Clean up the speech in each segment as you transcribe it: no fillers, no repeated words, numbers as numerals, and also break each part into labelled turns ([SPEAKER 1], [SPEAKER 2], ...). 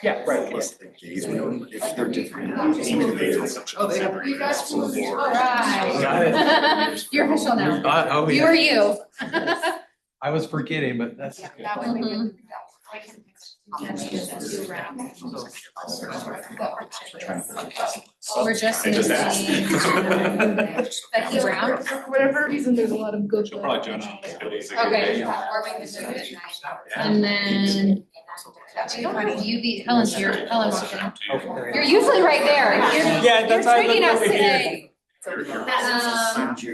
[SPEAKER 1] Yeah, right.
[SPEAKER 2] Plus the gays, we don't, if they're different. Oh, they have.
[SPEAKER 3] Got it.
[SPEAKER 4] You're official now.
[SPEAKER 3] Oh,
[SPEAKER 4] You
[SPEAKER 3] yeah.
[SPEAKER 4] are you.
[SPEAKER 3] I was forgetting, but that's.
[SPEAKER 4] Yeah, that way we can. We're just missing Becky Brown.
[SPEAKER 5] For whatever reason, there's a lot of good.
[SPEAKER 4] Okay. Or we can do it. And then we don't have UB, Helen's here. You're usually right there.
[SPEAKER 3] Yeah, that's how I
[SPEAKER 4] You're treating
[SPEAKER 3] looked
[SPEAKER 4] us
[SPEAKER 3] over here.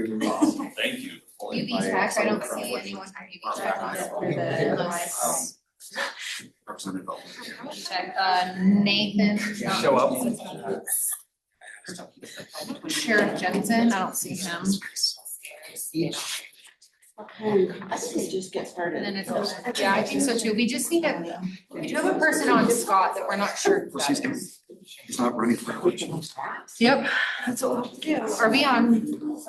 [SPEAKER 4] today.
[SPEAKER 2] Thank you.
[SPEAKER 4] UB tax, I don't see anyone from UB tax on it for the check, Nathan.
[SPEAKER 3] Show up.
[SPEAKER 4] Sheriff Jensen, I don't see him.
[SPEAKER 6] Okay, I think we just get started.
[SPEAKER 4] And then it's, yeah, I think so too. We just need a, we do have a person on Scott that we're not sure.
[SPEAKER 2] Well, he's not running for election.
[SPEAKER 4] Yep, that's what we'll have to do. Are we on? Oh,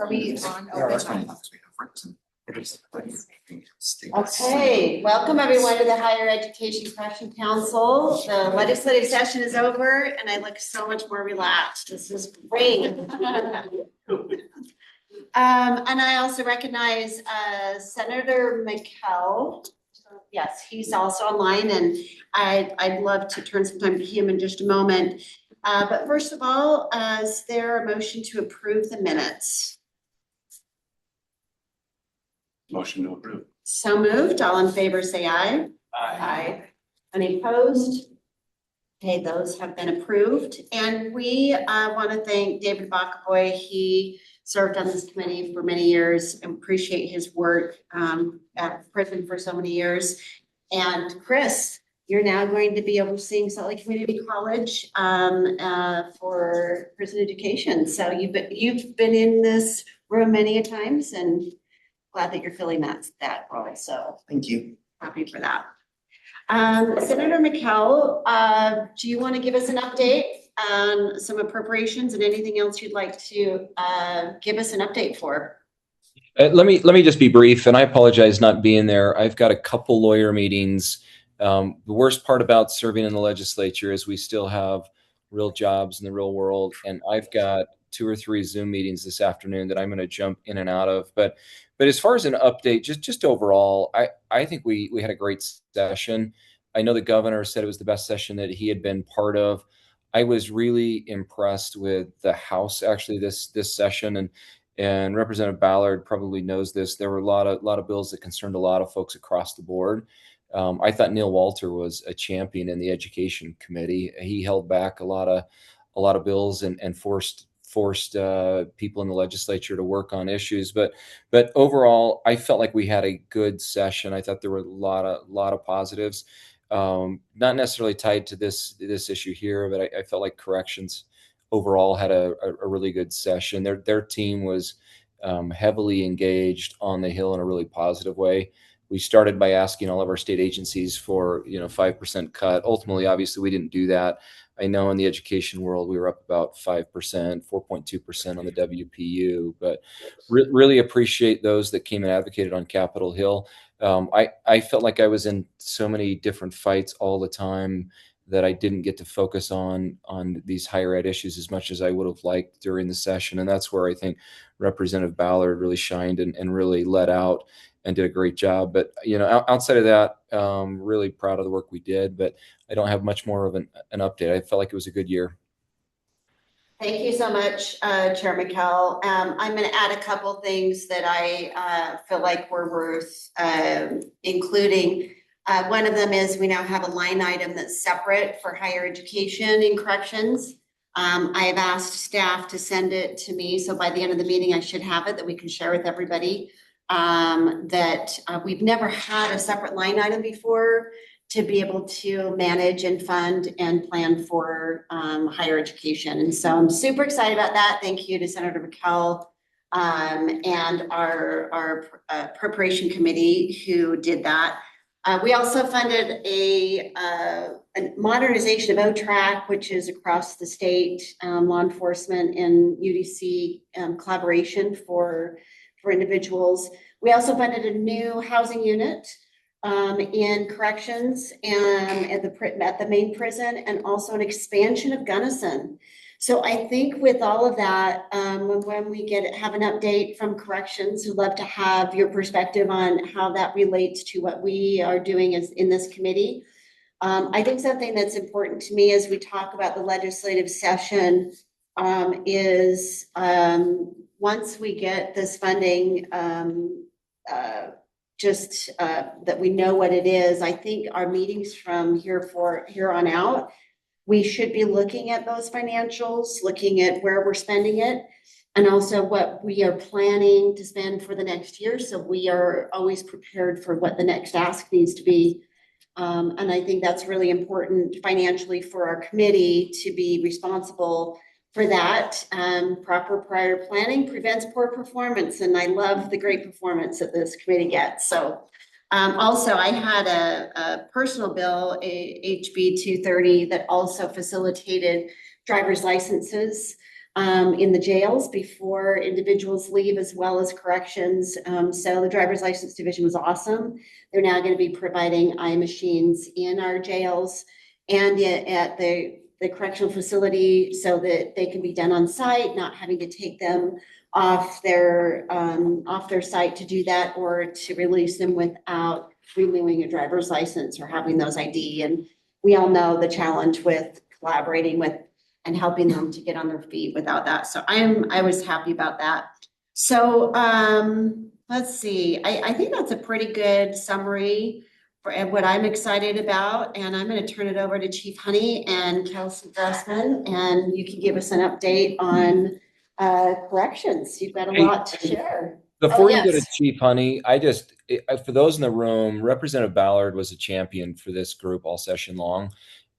[SPEAKER 2] That's fine,
[SPEAKER 4] okay.
[SPEAKER 2] because we have representatives.
[SPEAKER 6] Okay, welcome everyone to the Higher Education Correction Council. The legislative session is over and I look so much more relaxed. This is great. And I also recognize Senator McKell. Yes, he's also online and I'd love to turn some time to him in just a moment. But first of all, is there a motion to approve the minutes?
[SPEAKER 2] Motion to approve.
[SPEAKER 6] So moved. All in favor, say aye. Aye. Any opposed? Okay, those have been approved. And we want to thank David Bakaboy. He served on this committee for many years and appreciate his work at prison for so many years. And Chris, you're now going to be overseeing Salt Lake Community College for prison education. So you've been in this room many a times and glad that you're filling that role. So
[SPEAKER 2] Thank you.
[SPEAKER 6] happy for that. Senator McKell, do you want to give us an update on some appropriations and anything else you'd like to give us an update for?
[SPEAKER 7] Let me just be brief, and I apologize not being there. I've got a couple lawyer meetings. The worst part about serving in the legislature is we still have real jobs in the real world, and I've got 2 or 3 Zoom meetings this afternoon that I'm going to jump in and out of. But as far as an update, just overall, I think we had a great session. I know the governor said it was the best session that he had been part of. I was really impressed with the House actually this session, and Representative Ballard probably knows this. There were a lot of bills that concerned a lot of folks across the board. I thought Neil Walter was a champion in the Education Committee. He held back a lot of bills and forced people in the legislature to work on issues. But overall, I felt like we had a good session. I thought there were a lot of positives, not necessarily tied to this issue here, but I felt like corrections overall had a really good session. Their team was heavily engaged on the Hill in a really positive way. We started by asking all of our state agencies for 5% cut. Ultimately, obviously, we didn't do that. I know in the education world, we were up about 5%, 4.2% on the WPU, but really appreciate those that came and advocated on Capitol Hill. I felt like I was in so many different fights all the time that I didn't get to focus on these higher ed issues as much as I would have liked during the session. And that's where I think Representative Ballard really shined and really let out and did a great job. But, outside of that, really proud of the work we did, but I don't have much more of an update. I felt like it was a good year.
[SPEAKER 6] Thank you so much, Chair McKell. I'm going to add a couple things that I feel like were worth including. One of them is we now have a line item that's separate for higher education and corrections. I have asked staff to send it to me, so by the end of the meeting, I should have it that we can share with everybody. We've never had a separate line item before to be able to manage and fund and plan for higher education. And so I'm super excited about that. Thank you to Senator McKell and our appropriation committee who did that. We also funded a modernization of OTRAC, which is across the state, law enforcement and UDC collaboration for individuals. We also funded a new housing unit in corrections and at the main prison, and also an expansion of Gunnison. So I think with all of that, when we have an update from corrections, we'd love to have your perspective on how that relates to what we are doing in this committee. I think something that's important to me as we talk about the legislative session is once we get this funding, that we know what it is. I think our meetings from here on out, we should be looking at those financials, looking at where we're spending it, and also what we are planning to spend for the next year. So we are always prepared for what the next ask needs to be. And I think that's really important financially for our committee to be responsible for that. Proper prior planning prevents poor performance. And I love the great performance that this committee gets. So also, I had a personal bill, HB 230, that also facilitated driver's licenses in the jails before individuals leave, as well as corrections. So the driver's license division was awesome. They're now going to be providing eye machines in our jails and at the correctional facility so that they can be done on site, not having to take them off their site to do that, or to release them without renewing a driver's license or having those ID. And we all know the challenge with collaborating with and helping them to get on their feet without that. So I was happy about that. So let's see. I think that's a pretty good summary for what I'm excited about. And I'm going to turn it over to Chief Honey and Kelsey Grossman, and you can give us an update on corrections. You've got a lot to share.
[SPEAKER 7] Before you go to Chief Honey, for those in the room, Representative Ballard was a champion for this group all session long.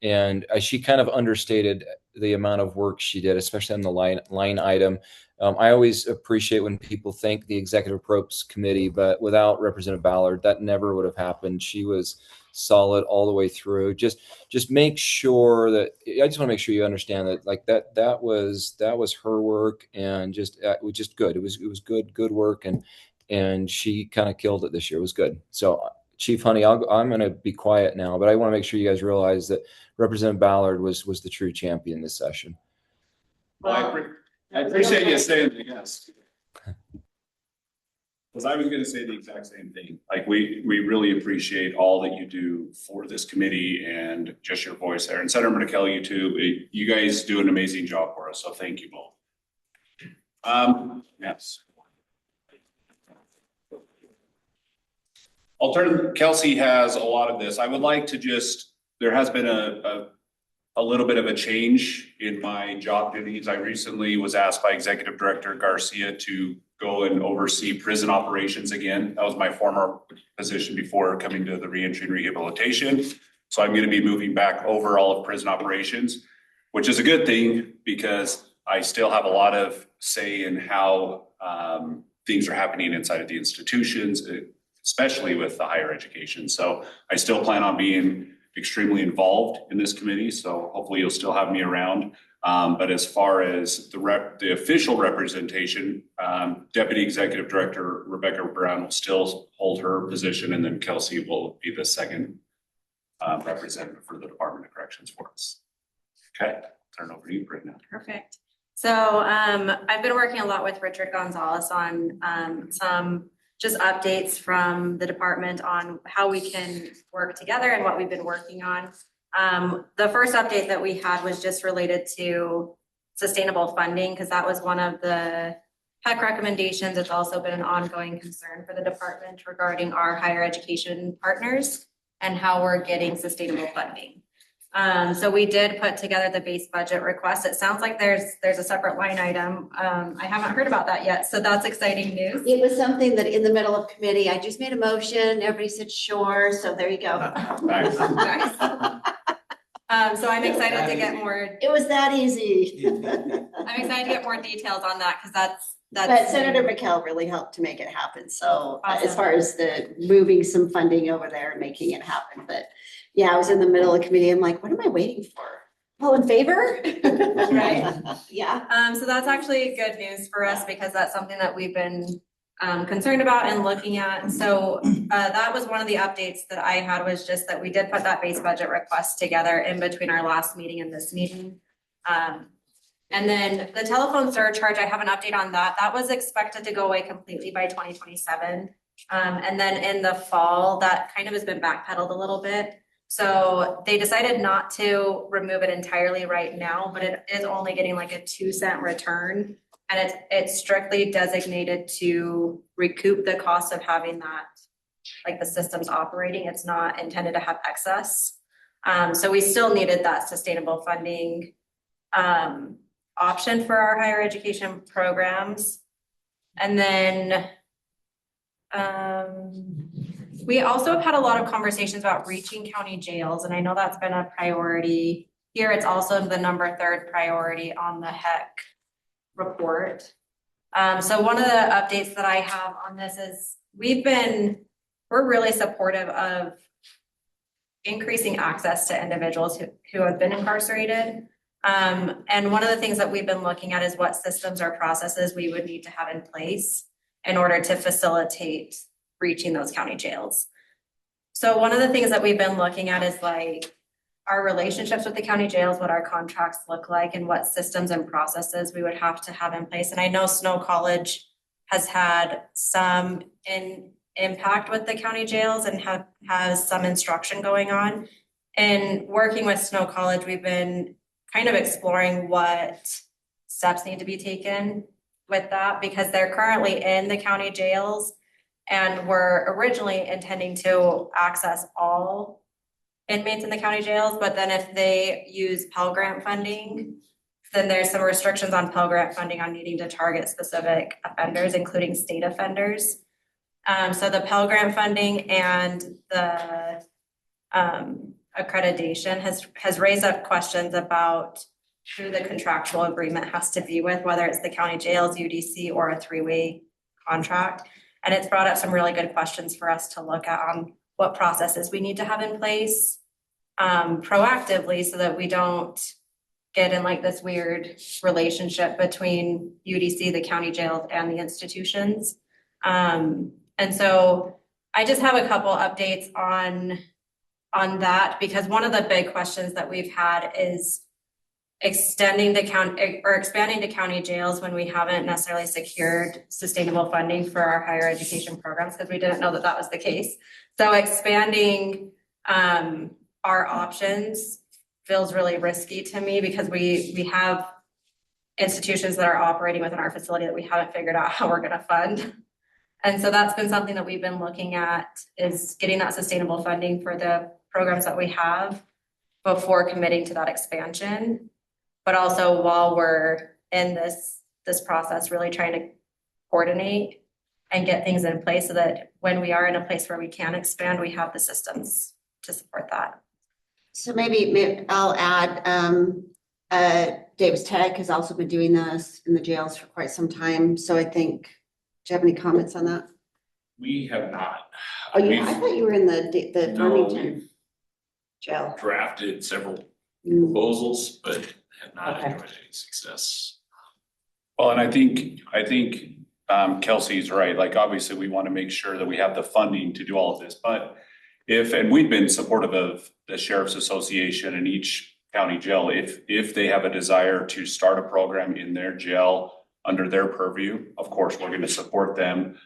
[SPEAKER 7] And she kind of understated the amount of work she did, especially on the line item. I always appreciate when people thank the Executive Appropriations Committee, but without Representative Ballard, that never would have happened. She was solid all the way through. Just make sure that I just want to make sure you understand that, like that was her work, and it was just good. It was good work, and she kind of killed it this year. It was good. So Chief Honey, I'm going to be quiet now, but I want to make sure you guys realize that Representative Ballard was the true champion this session.
[SPEAKER 1] Well, I appreciate you saying the yes. Because I was going to say the exact same thing. Like we really appreciate all that you do for this committee and just your voice there. And Senator McKell, you too. You guys do an amazing job for us. So thank you both. Yes. Kelsey has a lot of this. I would like to there has been a little bit of a change in my job duties. I recently was asked by Executive Director Garcia to go and oversee prison operations again. That was my former position before coming to the Reentry and Rehabilitation. So I'm going to be moving back over all of prison operations, which is a good thing because I still have a lot of say in how things are happening inside of the institutions, especially with the higher education. So I still plan on being extremely involved in this committee. So hopefully you'll still have me around. But as far as the official representation, Deputy Executive Director Rebecca Brown will still hold her position, and then Kelsey will be the second representative for the Department of Corrections for us. Okay, turn it over to you right now.
[SPEAKER 8] Perfect. So I've been working a lot with Richard Gonzalez on some just updates from the department on how we can work together and what we've been working on. The first update that we had was just related to sustainable funding, because that was one of the PEC recommendations. It's also been an ongoing concern for the department regarding our higher education partners and how we're getting sustainable funding. So we did put together the base budget request. It sounds like there's a separate line item. I haven't heard about that yet, so that's exciting news.
[SPEAKER 6] It was something that in the middle of committee, I just made a motion, everybody said sure, so there you go.
[SPEAKER 8] Nice. So I'm excited to get more.
[SPEAKER 6] It was that easy.
[SPEAKER 8] I'm excited to get more details on that, because that's.
[SPEAKER 6] But Senator McKell really helped to make it happen. So
[SPEAKER 8] Awesome.
[SPEAKER 6] As far as the moving some funding over there and making it happen, but yeah, I was in the middle of committee. I'm like, what am I waiting for? All in favor?
[SPEAKER 8] Right.
[SPEAKER 6] Yeah.
[SPEAKER 8] So that's actually good news for us, because that's something that we've been concerned about and looking at. So that was one of the updates that I had, was just that we did put that base budget request together in between our last meeting and this meeting. And then the telephone surcharge, I have an update on that. That was expected to go away completely by 2027. And then in the fall, that kind of has been backpedaled a little bit. So they decided not to remove it entirely right now, but it is only getting like a 2-cent return. And it's strictly designated to recoup the cost of having that, like the system's operating. It's not intended to have excess. So we still needed that sustainable funding option for our higher education programs. And then we also have had a lot of conversations about reaching county jails, and I know that's been a priority here. It's also the number 3rd priority on the HEC report. So one of the updates that I have on this is we're really supportive of increasing access to individuals who have been incarcerated. And one of the things that we've been looking at is what systems or processes we would need to have in place in order to facilitate reaching those county jails. So one of the things that we've been looking at is like our relationships with the county jails, what our contracts look like, and what systems and processes we would have to have in place. And I know Snow College has had some impact with the county jails and has some instruction going on. And working with Snow College, we've been kind of exploring what steps need to be taken with that, because they're currently in the county jails and were originally intending to access all inmates in the county jails. But then if they use Pell Grant funding, then there's some restrictions on Pell Grant funding on needing to target specific offenders, including state offenders. So the Pell Grant funding and the accreditation has raised up questions about who the contractual agreement has to be with, whether it's the county jails, UDC, or a 3-way contract. And it's brought up some really good questions for us to look at on what processes we need to have in place proactively, so that we don't get in like this weird relationship between UDC, the county jails, and the institutions. And so I just have a couple updates on that, because one of the big questions that we've had is extending the county or expanding to county jails when we haven't necessarily secured sustainable funding for our higher education programs, because we didn't know that that was the case. So expanding our options feels really risky to me, because we have institutions that are operating within our facility that we haven't figured out how we're going to fund. And so that's been something that we've been looking at, is getting that sustainable funding for the programs that we have before committing to that expansion. But also, while we're in this process, really trying to coordinate and get things in place so that when we are in a place where we can expand, we have the systems to support that.
[SPEAKER 6] So maybe I'll add, Davis Tech has also been doing this in the jails for quite some time. So I think, do you have any comments on that?
[SPEAKER 1] We have not.
[SPEAKER 6] Oh, I thought you were in the Farmington jail.
[SPEAKER 9] Drafted several proposals, but have not
[SPEAKER 6] Okay.
[SPEAKER 9] enjoyed any success.
[SPEAKER 1] Well, and I think Kelsey's right. Like, obviously, we want to make sure that we have the funding to do all of this. But and we've been supportive of the Sheriff's Association and each county jail, if they have a desire to start a program in their jail under their purview, of course, we're going to support them.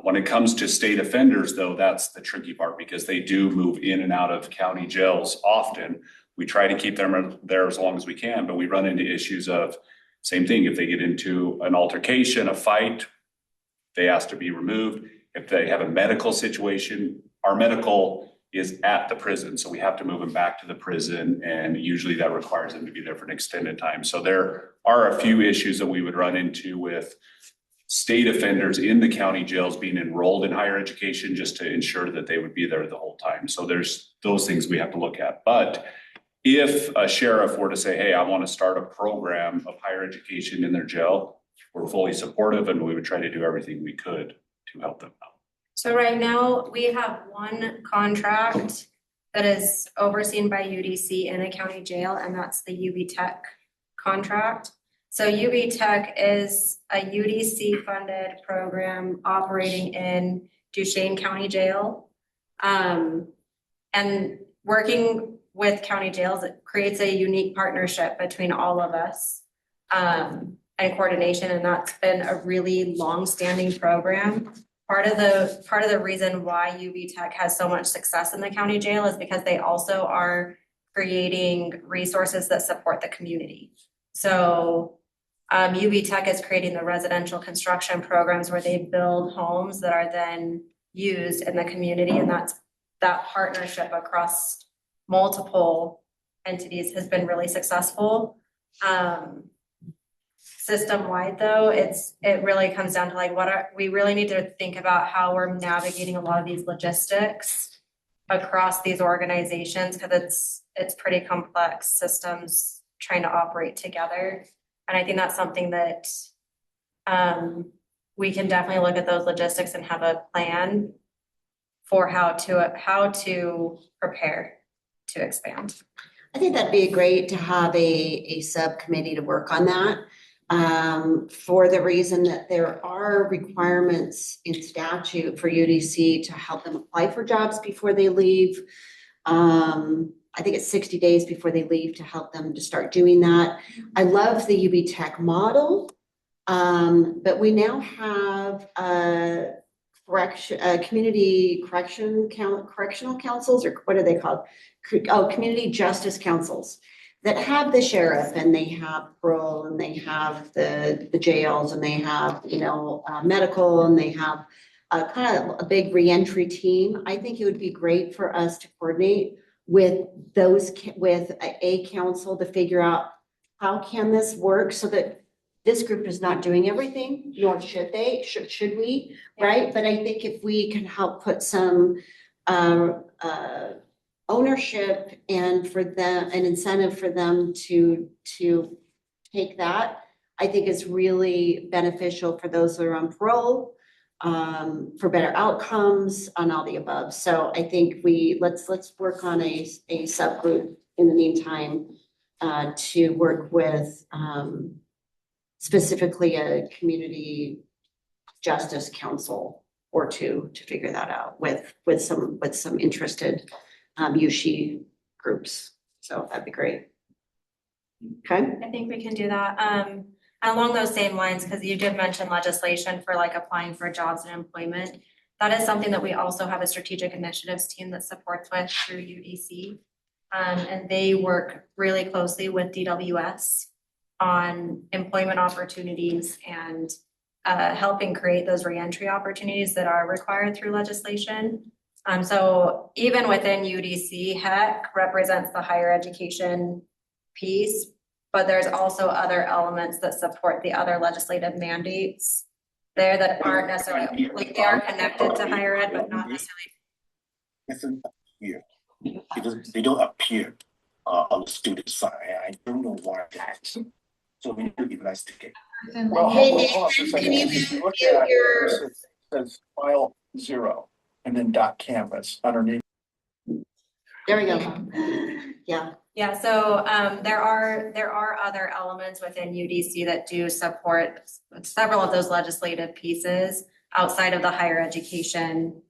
[SPEAKER 1] When it comes to state offenders, though, that's the tricky part, because they do move in and out of county jails often. We try to keep them there as long as we can, but we run into issues of same thing. If they get into an altercation, a fight, they ask to be removed. If they have a medical situation, our medical is at the prison, so we have to move them back to the prison, and usually that requires them to be there for an extended time. So there are a few issues that we would run into with state offenders in the county jails being enrolled in higher education, just to ensure that they would be there the whole time. So there's those things we have to look at. But if a sheriff were to say, hey, I want to start a program of higher education in their jail, we're fully supportive, and we would try to do everything we could to help them out.
[SPEAKER 8] So right now, we have one contract that is overseen by UDC in a county jail, and that's the UPEP contract. So UB Tech is a UDC funded program operating in Duchesne County Jail. And working with county jails, it creates a unique partnership between all of us and coordination, and that's been a really long-standing program. Part of the reason why UB Tech has so much success in the county jail is because they also are creating resources that support the community. So UB Tech is creating the residential construction programs where they build homes that are then used in the community, and that partnership across multiple entities has been really successful. System-wide though, it really comes down to like we really need to think about how we're navigating a lot of these logistics across these organizations, because it's pretty complex systems trying to operate together. And I think that's something that we can definitely look at those logistics and have a plan for how to prepare to expand.
[SPEAKER 6] I think that'd be great to have a subcommittee to work on that. For the reason that there are requirements in statute for UDC to help them apply for jobs before they leave. I think it's 60 days before they leave to help them to start doing that. I love the UB Tech model, but we now have community correctional councils, or what are they called? Community justice councils that have the sheriff, and they have parole, and they have the jails, and they have, medical, and they have kind of a big reentry team. I think it would be great for us to coordinate with a council to figure out how can this work so that this group is not doing everything, nor should they, should we, right? But I think if we can help put some ownership and for them, an incentive for them to take that, I think is really beneficial for those that are on parole, for better outcomes, on all the above. So I think let's work on a subgroup in the meantime to work with specifically a community justice council or two to figure that out with some interested USHE groups. So that'd be great. Okay.
[SPEAKER 8] I think we can do that. Along those same lines, because you did mention legislation for like applying for jobs and employment. That is something that we also have a strategic initiatives team that supports with through UDC. And they work really closely with DWS on employment opportunities and helping create those reentry opportunities that are required through legislation. So even within UDC, HEC represents the higher education piece, but there's also other elements that support the other legislative mandates there that aren't necessarily, like they are connected to higher ed, but not necessarily.
[SPEAKER 2] Doesn't appear. They don't appear on the student side. I don't know why that. So we need to investigate.
[SPEAKER 6] Well, hold on for a second. If you
[SPEAKER 2] Look at it says file 0 and then .canvas underneath.
[SPEAKER 6] There we go. Yeah.
[SPEAKER 8] Yeah, so there are other elements within UDC that do support several of those legislative pieces outside of the higher education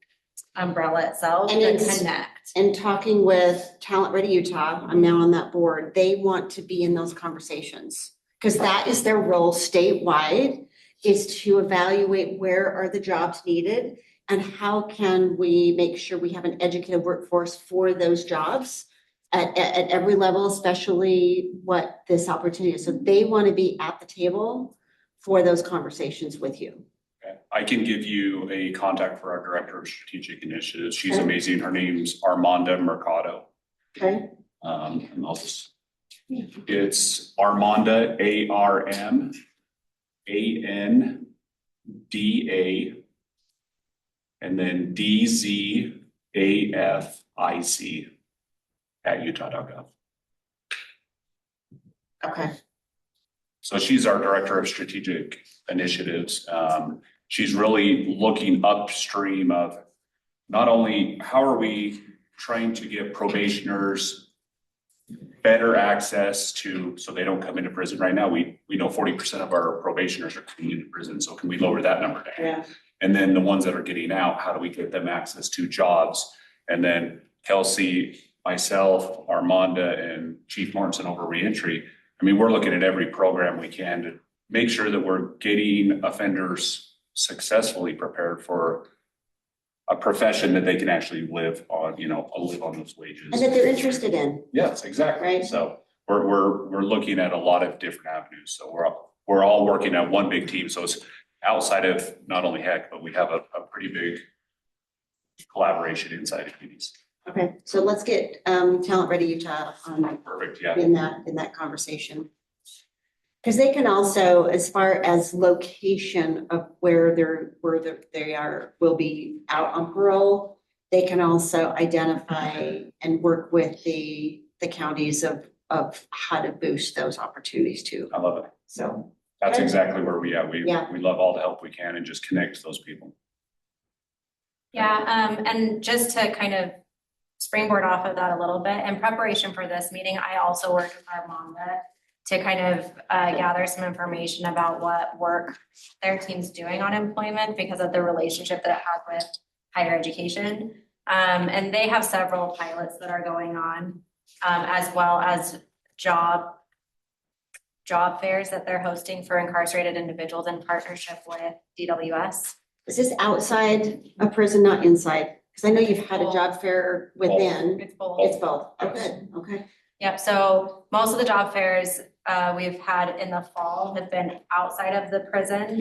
[SPEAKER 8] umbrella itself that connect.
[SPEAKER 6] And talking with Talent Ready Utah, I'm now on that board, they want to be in those conversations because that is their role statewide, is to evaluate where are the jobs needed and how can we make sure we have an educated workforce for those jobs at every level, especially what this opportunity is. So they want to be at the table for those conversations with you.
[SPEAKER 1] Okay. I can give you a contact for our Director of Strategic Initiatives. She's amazing. Her name's Armanda Mercado.
[SPEAKER 6] Okay.
[SPEAKER 1] And I'll just, it's Armanda, ARMANDA, and then DZAFIC at utah.gov.
[SPEAKER 6] Okay.
[SPEAKER 1] So she's our Director of Strategic Initiatives. She's really looking upstream of not only how are we trying to get probationers better access to, so they don't come into prison right now. We know 40% of our probationers are coming into prison, so can we lower that number down?
[SPEAKER 6] Yeah.
[SPEAKER 1] And then the ones that are getting out, how do we get them access to jobs? And then Kelsey, myself, Armanda, and Chief Morrison over Reentry. I mean, we're looking at every program we can to make sure that we're getting offenders successfully prepared for a profession that they can actually live on, live on those wages.
[SPEAKER 6] And that they're interested in.
[SPEAKER 1] Yes, exactly.
[SPEAKER 6] Right.
[SPEAKER 1] So we're looking at a lot of different avenues. So we're all working at one big team. So it's outside of not only HEC, but we have a pretty big collaboration inside of these.
[SPEAKER 6] Okay, so let's get Talent Ready Utah on
[SPEAKER 1] Perfect, yeah.
[SPEAKER 6] in that conversation. Because they can also, as far as location of where they will be out on parole, they can also identify and work with the counties of how to boost those opportunities too.
[SPEAKER 1] I love it.
[SPEAKER 6] So
[SPEAKER 1] That's
[SPEAKER 6] okay.
[SPEAKER 1] exactly where we are.
[SPEAKER 6] Yeah.
[SPEAKER 1] We love all the help we can and just connect those people.
[SPEAKER 8] Yeah, and just to kind of springboard off of that a little bit, in preparation for this meeting, I also worked with Armanda to kind of gather some information about what work their team's doing on employment because of the relationship that it has with higher education. And they have several pilots that are going on, as well as job fairs that they're hosting for incarcerated individuals in partnership with DWS.
[SPEAKER 6] Is this outside a prison, not inside? Because I know you've had a job fair within.
[SPEAKER 8] It's both.
[SPEAKER 6] It's both. Oh, good. Okay.
[SPEAKER 8] Yep, so most of the job fairs we've had in the fall have been outside of the prison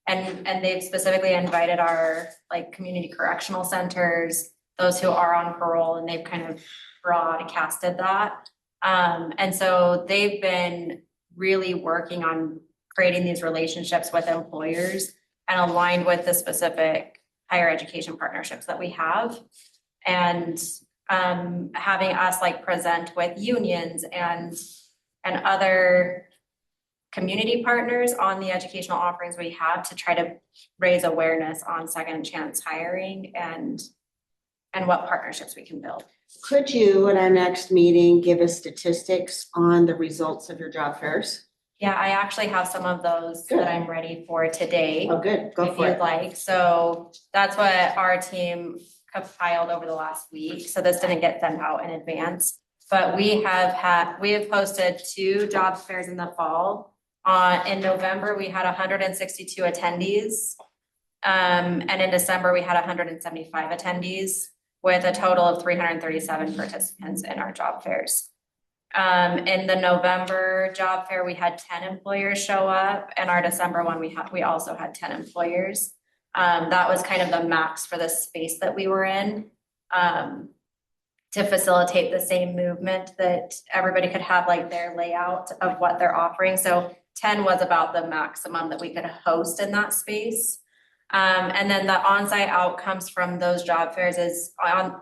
[SPEAKER 8] and they've specifically invited our like community correctional centers, those who are on parole, and they've kind of broadcasted that. And so they've been really working on creating these relationships with employers and aligned with the specific higher education partnerships that we have. And having us like present with unions and other community partners on the educational offerings we have to try to raise awareness on second chance hiring and what partnerships we can build.
[SPEAKER 6] Could you, at our next meeting, give us statistics on the results of your job fairs?
[SPEAKER 8] Yeah, I actually have some of those
[SPEAKER 6] Good.
[SPEAKER 8] that I'm ready for today.
[SPEAKER 6] Oh, good. Go
[SPEAKER 8] If
[SPEAKER 6] for
[SPEAKER 8] you'd
[SPEAKER 6] it.
[SPEAKER 8] like. So that's what our team compiled over the last week. So this didn't get sent out in advance. But we have posted 2 job fairs in the fall. In November, we had 162 attendees. And in December, we had 175 attendees with a total of 337 participants in our job fairs. In the November job fair, we had 10 employers show up, and our December one, we also had 10 employers. That was kind of the max for the space that we were in, to facilitate the same movement that everybody could have like their layout of what they're offering. So 10 was about the maximum that we could host in that space. And then the on-site outcomes from those job fairs is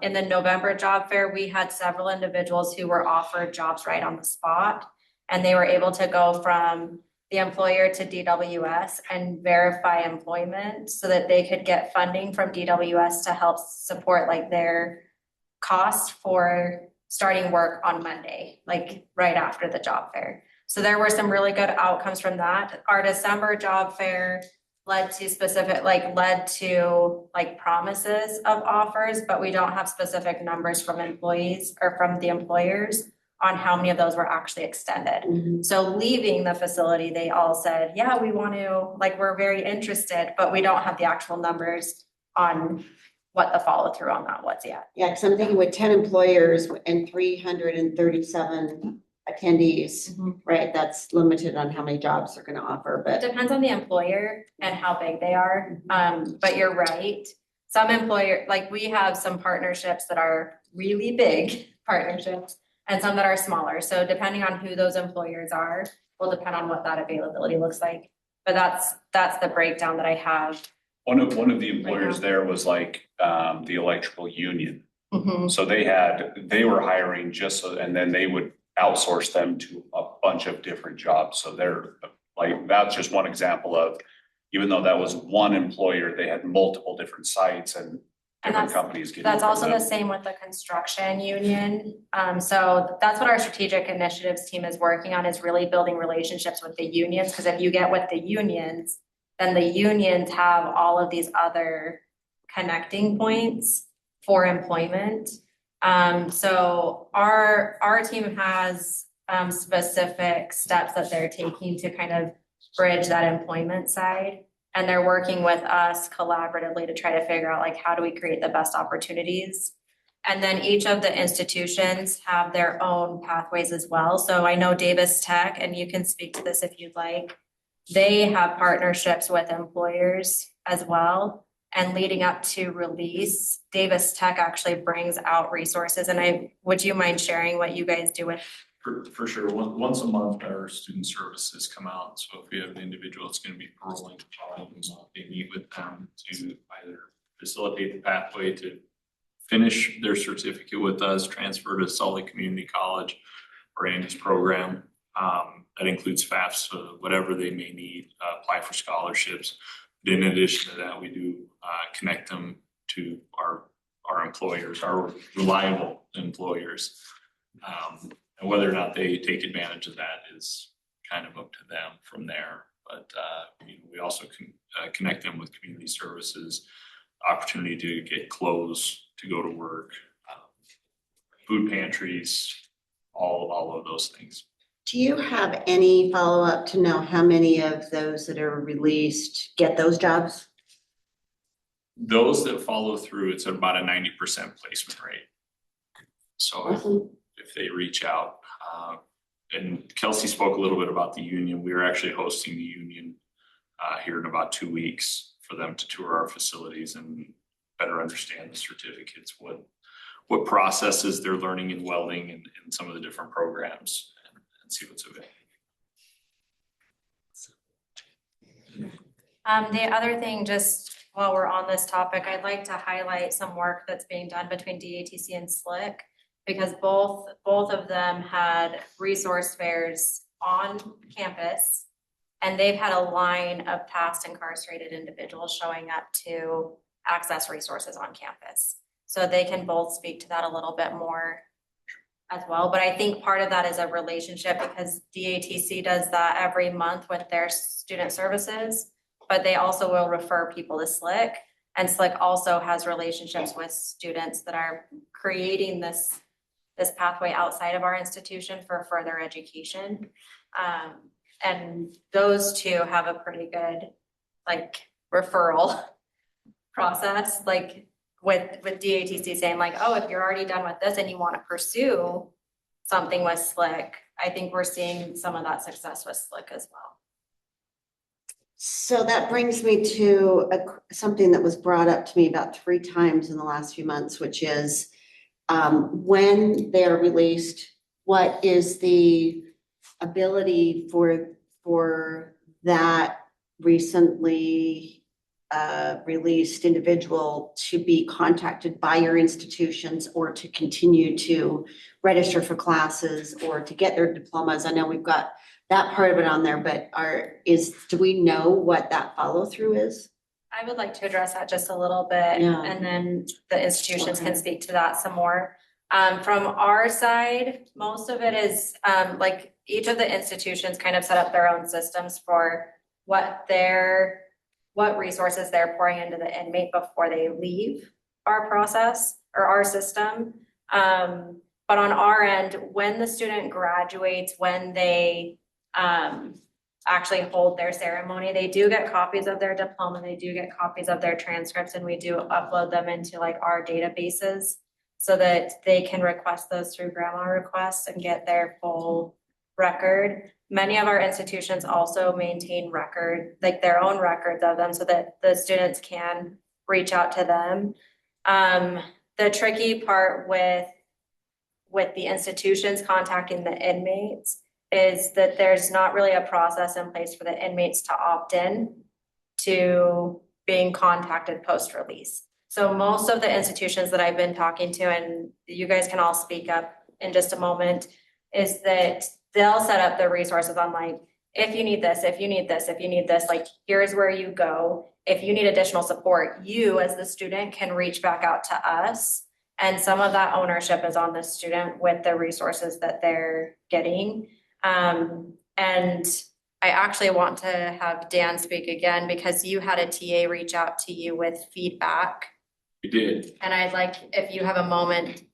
[SPEAKER 8] in the November job fair, we had several individuals who were offered jobs right on the spot. And they were able to go from the employer to DWS and verify employment so that they could get funding from DWS to help support like their costs for starting work on Monday, like right after the job fair. So there were some really good outcomes from that. Our December job fair led to promises of offers, but we don't have specific numbers from employees or from the employers on how many of those were actually extended.
[SPEAKER 6] Mhm.
[SPEAKER 8] So leaving the facility, they all said, yeah, we want to, we're very interested, but we don't have the actual numbers on what the follow through on that was yet.
[SPEAKER 6] Yeah, because I'm thinking with 10 employers and 337 attendees, right? That's limited on how many jobs they're going to offer,
[SPEAKER 8] It
[SPEAKER 6] but
[SPEAKER 8] depends on the employer and how big they are. But you're right. Some employer, we have some partnerships that are really big partnerships and some that are smaller. So depending on who those employers are, will depend on what that availability looks like. But that's the breakdown that I have.
[SPEAKER 1] One of the employers there was the electrical union. So they were hiring and then they would outsource them to a bunch of different jobs. So they're that's just one example of, even though that was one employer, they had multiple different sites and
[SPEAKER 8] And
[SPEAKER 1] different companies getting.
[SPEAKER 8] That's
[SPEAKER 1] from
[SPEAKER 8] also
[SPEAKER 1] them.
[SPEAKER 8] the same with the construction union. So that's what our strategic initiatives team is working on, is really building relationships with the unions. Because if you get with the unions, then the unions have all of these other connecting points for employment. So our team has specific steps that they're taking to kind of bridge that employment side. And they're working with us collaboratively to try to figure out like, how do we create the best opportunities? And then each of the institutions have their own pathways as well. So I know Davis Tech, and you can speak to this if you'd like, they have partnerships with employers as well. And leading up to release, Davis Tech actually brings out resources. And would you mind sharing what you guys do with?
[SPEAKER 9] For sure, once a month, our student services come out, so if we have an individual that's gonna be paroling, they meet with them to either facilitate the pathway to finish their certificate with us, transfer to Salt Lake Community College or Andy's program. That includes FAFSA, whatever they may need, apply for scholarships. But in addition to that, we do connect them to our employers, our reliable employers. And whether or not they take advantage of that is kind of up to them from there. But we also can connect them with community services, opportunity to get clothes, to go to work, food pantries, all of those things.
[SPEAKER 6] Do you have any follow-up to know how many of those that are released get those jobs?
[SPEAKER 9] Those that follow through, it's about a 90% placement rate. So
[SPEAKER 6] Awesome.
[SPEAKER 9] if they reach out, and Kelsey spoke a little bit about the union. We are actually hosting the union here in about 2 weeks for them to tour our facilities and better understand the certificates, what processes they're learning in welding and some of the different programs, and see what's available.
[SPEAKER 8] The other thing, just while we're on this topic, I'd like to highlight some work that's being done between DATC and SLIC, because both of them had resource fairs on campus, and they've had a line of past incarcerated individuals showing up to access resources on campus. So they can both speak to that a little bit more as well. But I think part of that is a relationship, because DATC does that every month with their student services, but they also will refer people to SLIC. And SLIC also has relationships with students that are creating this pathway outside of our institution for further education. And those two have a pretty good referral process, with DATC saying oh, if you're already done with this and you want to pursue something with SLIC, I think we're seeing some of that success with SLIC as well.
[SPEAKER 6] So that brings me to something that was brought up to me about 3 times in the last few months, which is when they're released, what is the ability for that recently released individual to be contacted by your institutions or to continue to register for classes or to get their diplomas? I know we've got that part of it on there, but do we know what that follow through is?
[SPEAKER 8] I would like to address that just a little bit,
[SPEAKER 6] Yeah.
[SPEAKER 8] and then the institutions can speak to that some more. From our side, most of it is each of the institutions kind of set up their own systems for what resources they're pouring into the inmate before they leave our process or our system. But on our end, when the student graduates, when they actually hold their ceremony, they do get copies of their diploma, they do get copies of their transcripts, and we do upload them into our databases so that they can request those through grandma requests and get their full record. Many of our institutions also maintain their own records of them so that the students can reach out to them. The tricky part with the institutions contacting the inmates is that there's not really a process in place for the inmates to opt in to being contacted post-release. So most of the institutions that I've been talking to, and you guys can all speak up in just a moment, is that they'll set up the resources on if you need this, if you need this, if you need this, here's where you go. if you need additional support, you as the student can reach back out to us. And some of that ownership is on the student with the resources that they're getting. And I actually want to have Dan speak again because you had a TA reach out to you with feedback.
[SPEAKER 9] We did.
[SPEAKER 8] And I'd like, if you have a moment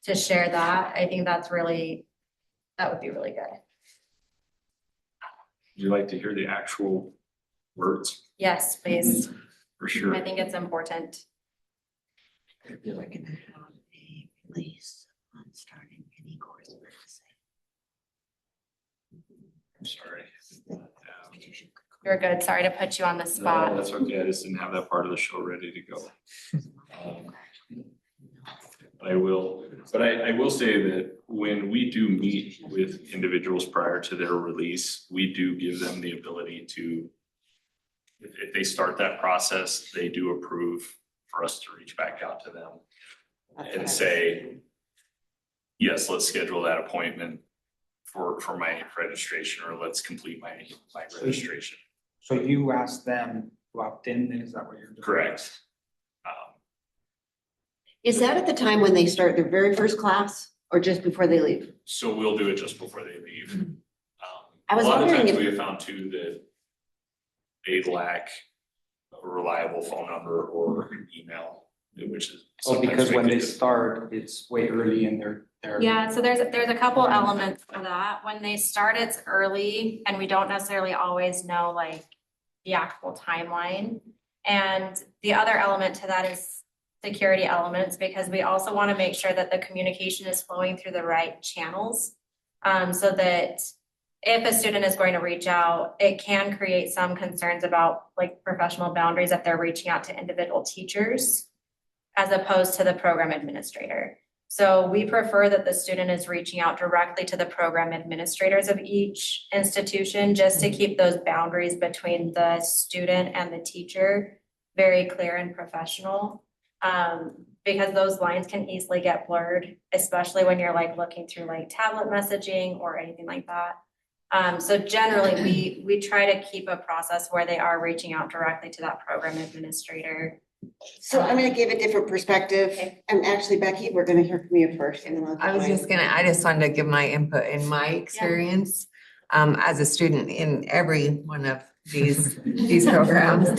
[SPEAKER 8] to share that, I think that would be really good.
[SPEAKER 9] Would you like to hear the actual words?
[SPEAKER 8] Yes, please.
[SPEAKER 9] For sure.
[SPEAKER 8] I think it's important.
[SPEAKER 6] We're gonna have a release on starting any course.
[SPEAKER 9] I'm sorry.
[SPEAKER 8] You're good. Sorry to put you on the
[SPEAKER 9] No,
[SPEAKER 8] spot.
[SPEAKER 9] that's okay. I just didn't have that part of the show ready to go. I will say that when we do meet with individuals prior to their release, we do give them the ability to, if they start that process, they do approve for us to reach back out to them and say, yes, let's schedule that appointment for my registration, or let's complete my registration.
[SPEAKER 3] So you asked them to opt in, then is that what you're doing?
[SPEAKER 9] Correct.
[SPEAKER 6] Is that at the time when they start their very first class or just before they leave?
[SPEAKER 9] So we'll do it just before they leave.
[SPEAKER 6] I was
[SPEAKER 9] A lot of
[SPEAKER 6] wondering
[SPEAKER 9] times
[SPEAKER 6] if-
[SPEAKER 9] we have found too that they lack a reliable phone number or email, which is.
[SPEAKER 3] Oh,
[SPEAKER 9] sometimes
[SPEAKER 3] because when
[SPEAKER 9] make
[SPEAKER 3] they
[SPEAKER 9] it-
[SPEAKER 3] start, it's way early in their.
[SPEAKER 8] Yeah, so there's a couple elements for that. When they start, it's early and we don't necessarily always know like the actual timeline. And the other element to that is security elements, because we also want to make sure that the communication is flowing through the right channels. So that if a student is going to reach out, it can create some concerns about like professional boundaries if they're reaching out to individual teachers as opposed to the program administrator. So we prefer that the student is reaching out directly to the program administrators of each institution, just to keep those boundaries between the student and the teacher very clear and professional. Because those lines can easily get blurred, especially when you're like looking through like tablet messaging or anything like that. So generally we try to keep a process where they are reaching out directly to that program administrator.
[SPEAKER 6] So I'm gonna give a different perspective.
[SPEAKER 8] Okay.
[SPEAKER 6] And actually, Becky, we're gonna hear from you first. And then I'll.
[SPEAKER 10] I just wanted to give my input in my experience as a student in every one of these programs.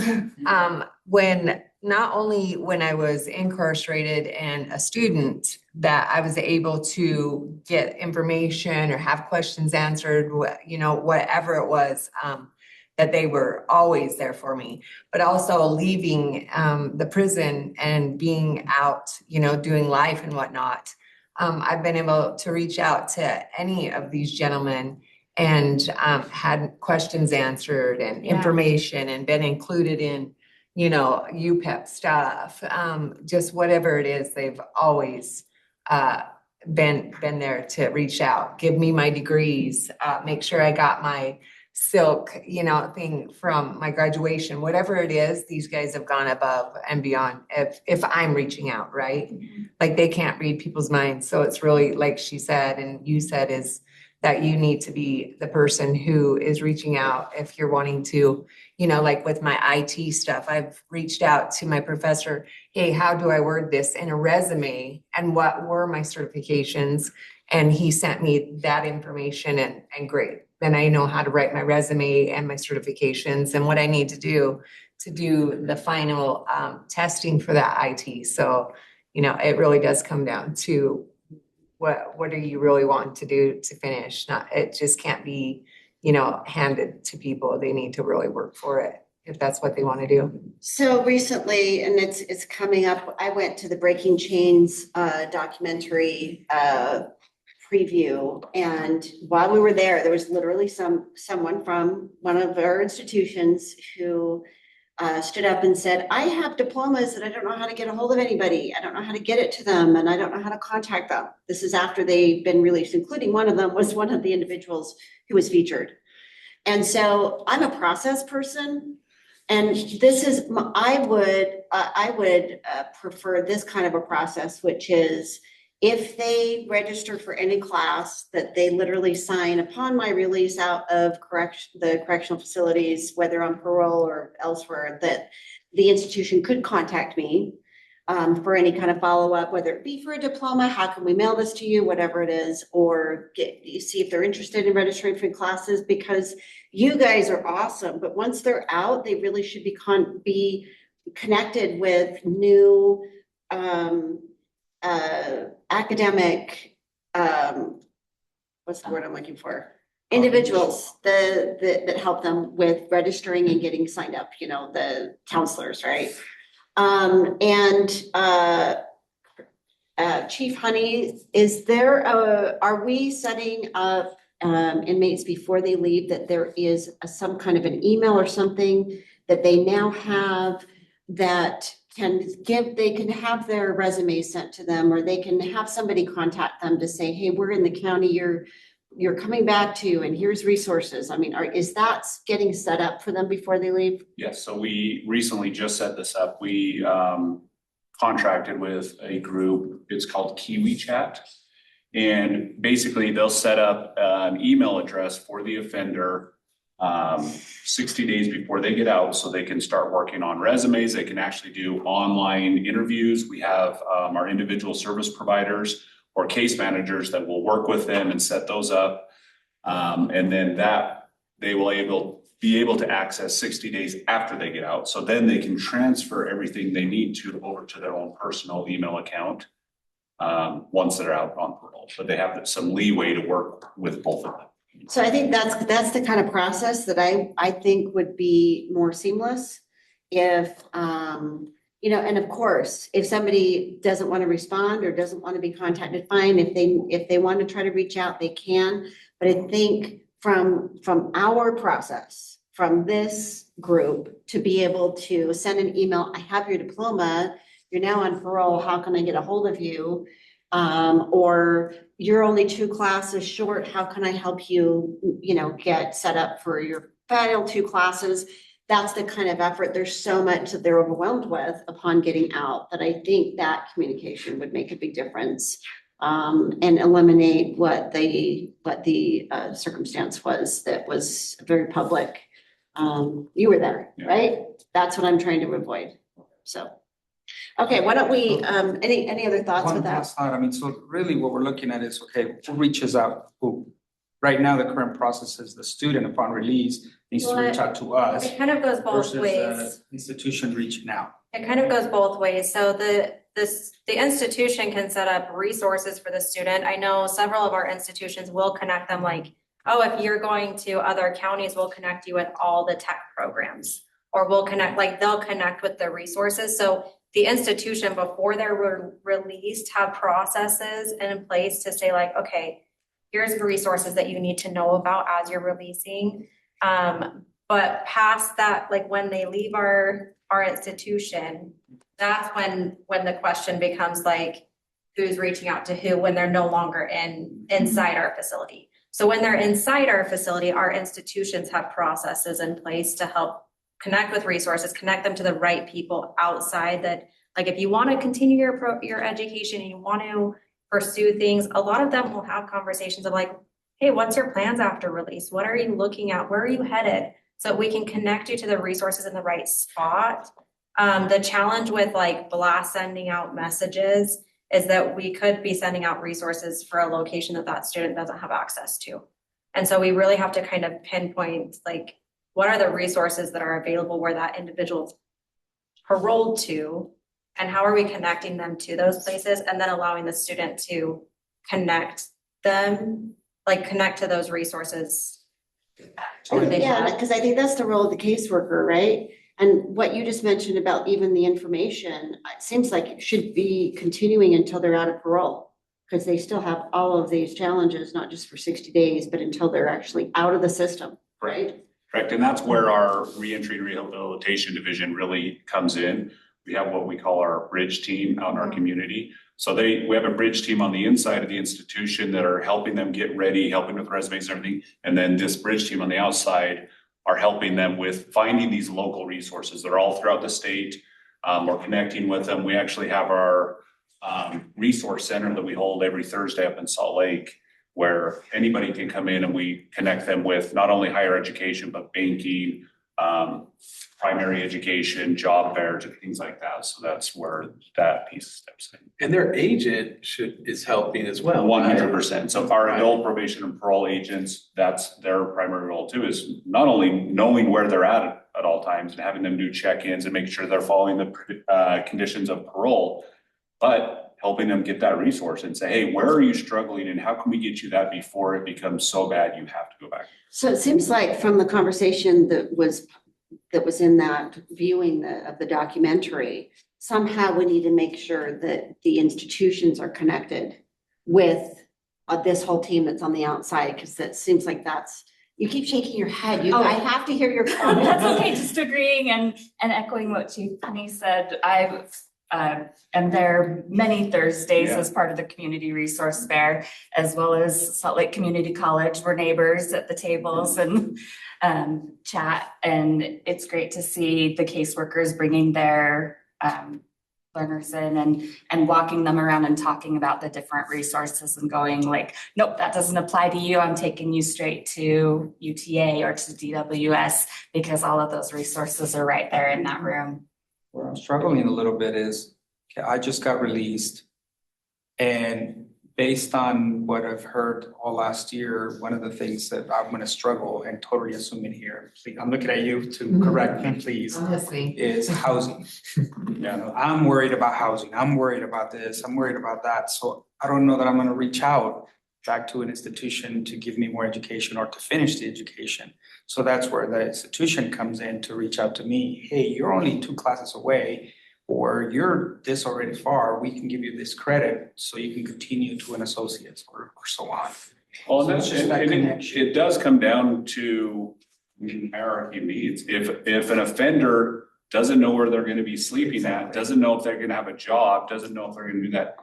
[SPEAKER 10] When not only when I was incarcerated and a student that I was able to get information or have questions answered, whatever it was, that they were always there for me, but also leaving the prison and being out, doing life and whatnot. I've been able to reach out to any of these gentlemen and had questions answered and information and been included in, UPEP stuff, just whatever it is, they've always been there to reach out, give me my degrees, make sure I got my silk, thing from my graduation, whatever it is, these guys have gone above and beyond if I'm reaching out, right? Like they can't read people's minds. So it's really like she said, and you said, is that you need to be the person who is reaching out if you're wanting to, like with my IT stuff, I've reached out to my professor, hey, how do I word this in a resume? And what were my certifications? And he sent me that information and great. Then I know how to write my resume and my certifications and what I need to do the final testing for that IT. So, it really does come down to what are you really wanting to do to finish? It just can't be, handed to people. They need to really work for it if that's what they want to do.
[SPEAKER 6] So recently, and it's coming up, I went to the Breaking Chains documentary preview, and while we were there was literally someone from one of our institutions who stood up and said, I have diplomas and I don't know how to get a hold of anybody. I don't know how to get it to them and I don't know how to contact them. This is after they've been released, including one of them was one of the individuals who was featured. And so I'm a process person, and this is, I would prefer this kind of a process, which is if they register for any class, that they literally sign upon my release out of the correctional facilities, whether on parole or elsewhere, that the institution could contact me for any kind of follow-up, whether it be for a diploma, how can we mail this to you, whatever it is, or see if they're interested in registering for classes, because you guys are awesome, but once they're out, they really should be connected with new academic, what's the word I'm looking for? Individuals that help them with registering and getting signed up, you know, the counselors, right? Chief Honey, are we setting up inmates before they leave that there is some kind of an email or something that they now have that they can have their resume sent to them, or they can have somebody contact them to say, hey, we're in the county you're coming back to, and here's resources. I mean, is that getting set up for them before they leave?
[SPEAKER 1] Yes, so we recently just set this up. We contracted with a group, it's called KiwiChat. And basically they'll set up an email address for the offender 60 days before they get out, so they can start working on resumes. They can actually do online interviews. We have our individual service providers or case managers that will work with them and set those up. And then that they will be able to access 60 days after they get out. So then they can transfer everything they need to over to their own personal email account once they're out on parole. But they have some leeway to work with both of them.
[SPEAKER 6] So I think that's the kind of process that I think would be more seamless if, you know, and of course, if somebody doesn't want to respond or doesn't want to be contacted, fine. If they want to try to reach out, they can. But I think from our process, from this group, to be able to send an email, I have your diploma, you're now on parole, how can I get a hold of you? Or you're only 2 classes short, how can I help you, you know, get set up for your final 2 classes? That's the kind of effort. There's so much that they're overwhelmed with upon getting out that I think that communication would make a big difference. And eliminate what the circumstance was that was very public. You were there, right? That's what I'm trying to avoid. So, okay, why don't we, any other thoughts with
[SPEAKER 3] One
[SPEAKER 6] that?
[SPEAKER 3] last thought, I mean, so really what we're looking at is, okay, who reaches out, who? Right now, the current process is the student upon release needs to reach out to us
[SPEAKER 8] It kind of goes both
[SPEAKER 3] versus
[SPEAKER 8] ways.
[SPEAKER 3] the institution reaching out.
[SPEAKER 8] It kind of goes both ways. So the institution can set up resources for the student. I know several of our institutions will connect them, like, oh, if you're going to other counties, we'll connect you with all the tech programs. Or we'll connect, like they'll connect with the resources. So the institution, before they're released, have processes in place to say like, okay, here's the resources that you need to know about as you're releasing. But past that, like when they leave our institution, that's when the question becomes like, who's reaching out to who when they're no longer inside our facility. So when they're inside our facility, our institutions have processes in place to help connect with resources, connect them to the right people outside that, like if you want to continue your education and you want to pursue things, a lot of them will have conversations of like, hey, what's your plans after release? What are you looking at? Where are you headed? So we can connect you to the resources in the right spot. The challenge with like blast sending out messages is that we could be sending out resources for a location that student doesn't have access to. And so we really have to kind of pinpoint like, what are the resources that are available where that individual's paroled to, and how are we connecting them to those places, and then allowing the student to connect them, like connect to those resources.
[SPEAKER 6] Yeah, because I think that's the role of the caseworker, right? And what you just mentioned about even the information, it seems like it should be continuing until they're out of parole, because they still have all of these challenges, not just for 60 days, but until they're actually out of the system, right?
[SPEAKER 1] Correct, and that's where our reentry and rehabilitation division really comes in. We have what we call our bridge team out in our community. So we have a bridge team on the inside of the institution that are helping them get ready, helping with resumes and everything. And then this bridge team on the outside are helping them with finding these local resources. They're all throughout the state. We're connecting with them. We actually have our resource center that we hold every Thursday up in Salt Lake, where anybody can come in and we connect them with not only higher education, but banking, primary education, job fairs, and things like that. So that's where that piece steps in.
[SPEAKER 11] And their agent is helping as well.
[SPEAKER 1] 100%. So our adult probation and parole agents, that's their primary role too, is not only knowing where they're at all times and having them do check-ins and making sure they're following the conditions of parole, but helping them get that resource and say, hey, where are you struggling and how can we get you that before it becomes so bad you have to go back?
[SPEAKER 6] So it seems like from the conversation that was in that viewing of the documentary, somehow we need to make sure that the institutions are connected with this whole team that's on the outside, because that seems like you keep shaking your head. I have to hear your comments.
[SPEAKER 12] That's okay, just agreeing and echoing what Chief Penny said. And there many Thursdays as part of the community resource fair, as well as Salt Lake Community College. We're neighbors at the tables and chat. And it's great to see the caseworkers bringing their learners in and walking them around and talking about the different resources and going like, nope, that doesn't apply to you. I'm taking you straight to UTA or to DWS because all of those resources are right there in that room.
[SPEAKER 3] Where I'm struggling a little bit is, okay, I just got released. And based on what I've heard all last year, one of the things that I'm gonna struggle and totally assuming here, please, I'm looking at you to correct me, please,
[SPEAKER 10] Honestly.
[SPEAKER 3] is housing. You know, I'm worried about housing. I'm worried about this. I'm worried about that. So I don't know that I'm gonna reach out back to an institution to give me more education or to finish the education. So that's where the institution comes in to reach out to me. Hey, you're only 2 classes away, or you're this already far. We can give you this credit so you can continue to an associate's or so on.
[SPEAKER 1] Well,
[SPEAKER 3] So it's just that connection.
[SPEAKER 1] it does come down to hierarchy needs. If an offender doesn't know where they're going to be sleeping at, doesn't know if they're going to have a job, doesn't know if they're going to do that,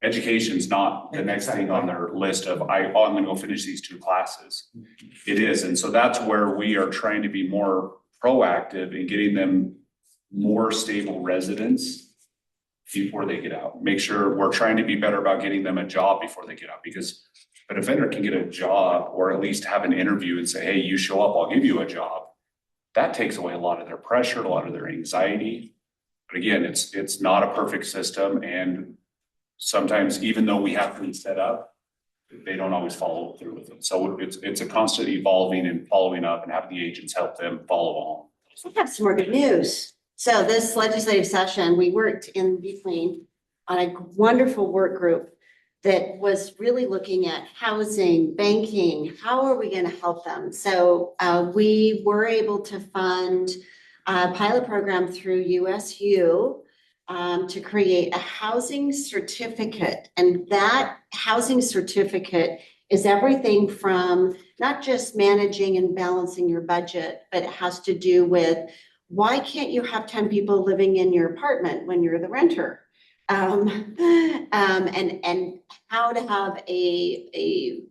[SPEAKER 1] education's not the next thing on their list of, I'm gonna go finish these 2 classes. It is, and so that's where we are trying to be more proactive in getting them more stable residents before they get out. Make sure we're trying to be better about getting them a job before they get out, because an offender can get a job or at least have an interview and say, hey, you show up, I'll give you a job. That takes away a lot of their pressure, a lot of their anxiety. But again, it's not a perfect system, and sometimes, even though we have things set up, they don't always follow through with it. So it's a constant evolving and following up and having the agents help them follow along.
[SPEAKER 6] We have some more good news. So this legislative session, we worked in between on a wonderful work group that was really looking at housing, banking, how are we going to help them? So we were able to fund a pilot program through USU to create a housing certificate. And that housing certificate is everything from not just managing and balancing your budget, but it has to do with why can't you have 10 people living in your apartment when you're the renter? And how to have a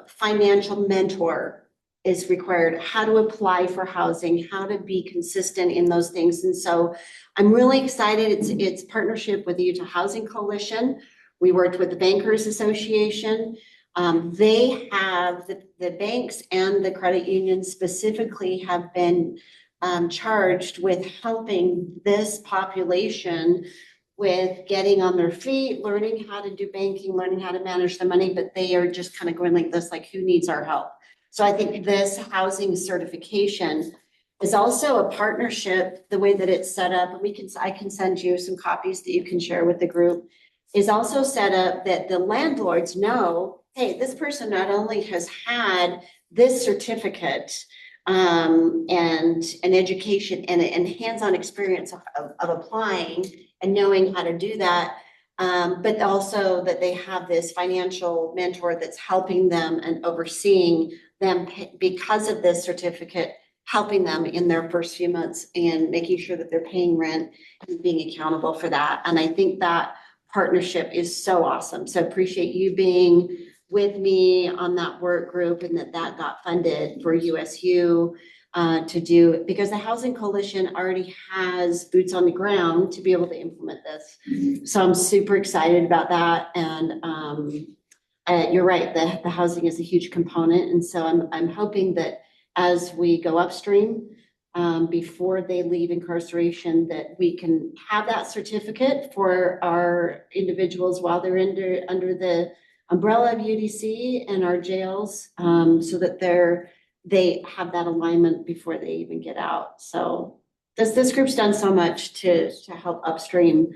[SPEAKER 6] financial mentor is required, how to apply for housing, how to be consistent in those things. And so I'm really excited. It's partnership with the Utah Housing Coalition. We worked with the Bankers Association. They have, the banks and the credit unions specifically have been charged with helping this population with getting on their feet, learning how to do banking, learning how to manage the money, but they are just kind of going like this, like, who needs our help? So I think this housing certification is also a partnership, the way that it's set up, and I can send you some copies that you can share with the group, is also set up that the landlords know, hey, this person not only has had this certificate and an education and hands-on experience of applying and knowing how to do that, but also that they have this financial mentor that's helping them and overseeing them because of this certificate, helping them in their first few months and making sure that they're paying rent and being accountable for that. And I think that partnership is so awesome. So appreciate you being with me on that work group and that got funded for USU. to do, because the Housing Coalition already has boots on the ground to be able to implement this. So I'm super excited about that. And you're right, the housing is a huge component. And so I'm hoping that as we go upstream, before they leave incarceration, that we can have that certificate for our individuals while they're under the umbrella of UDC and our jails, so that they have that alignment before they even get out. So this group's done so much to help upstream,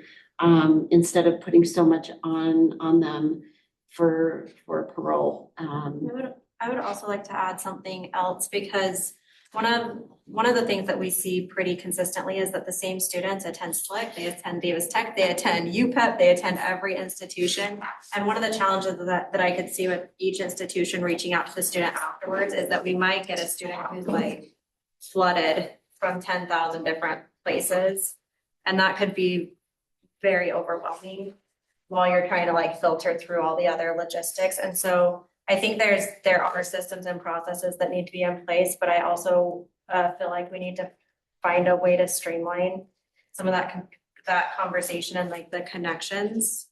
[SPEAKER 6] instead of putting so much on them for parole.
[SPEAKER 8] I would also like to add something else, because one of the things that we see pretty consistently is that the same students attend SLIC, they attend Davis Tech, they attend UPEP, they attend every institution. And one of the challenges that I could see with each institution reaching out to the student afterwards is that we might get a student who's like flooded from 10,000 different places. And that could be very overwhelming while you're trying to like filter through all the other logistics. And so I think there are systems and processes that need to be in place, but I also feel like we need to find a way to streamline some of that conversation and like the connections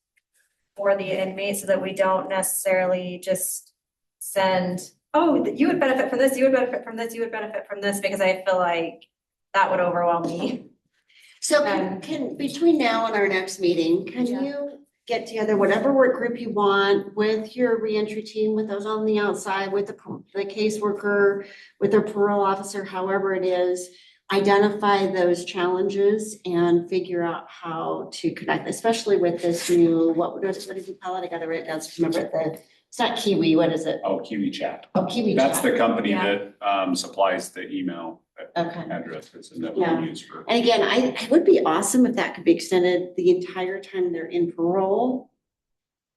[SPEAKER 8] for the inmates, so that we don't necessarily just send, oh, you would benefit from this, you would benefit from this, you would benefit from this, because I feel like that would overwhelm me.
[SPEAKER 6] So can between now and our next meeting, can you get together whatever work group you want with your reentry team, with those on the outside, with the caseworker, with their parole officer, however it is, identify those challenges and figure out how to connect, especially with this new, what did you call it? I got to write it down to remember it. It's not Kiwi, what is it?
[SPEAKER 1] Oh, KiwiChat.
[SPEAKER 6] Oh, KiwiChat.
[SPEAKER 1] That's the company
[SPEAKER 8] Yeah.
[SPEAKER 1] that supplies the email
[SPEAKER 6] Okay.
[SPEAKER 1] addresses and that we
[SPEAKER 6] Yeah.
[SPEAKER 1] use for.
[SPEAKER 6] And again, it would be awesome if that could be extended the entire time they're in parole.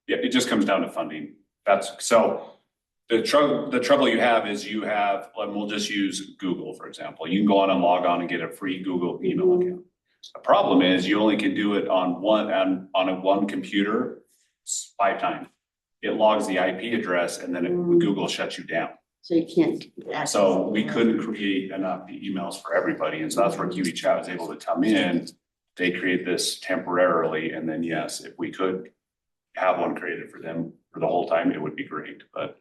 [SPEAKER 1] Yeah, it just comes down to funding. So the trouble you have is we'll just use Google, for example. You can go on and log on and get a free Google email
[SPEAKER 6] Mhm.
[SPEAKER 1] account. The problem is you only can do it on one computer 5 times. It logs the IP address and then Google shuts you down.
[SPEAKER 6] So you can't.
[SPEAKER 1] So we couldn't create enough emails for everybody. And so that's where KiwiChat was able to come in. They create this temporarily. And then, yes, if we could have one created for them for the whole time, it would be great. But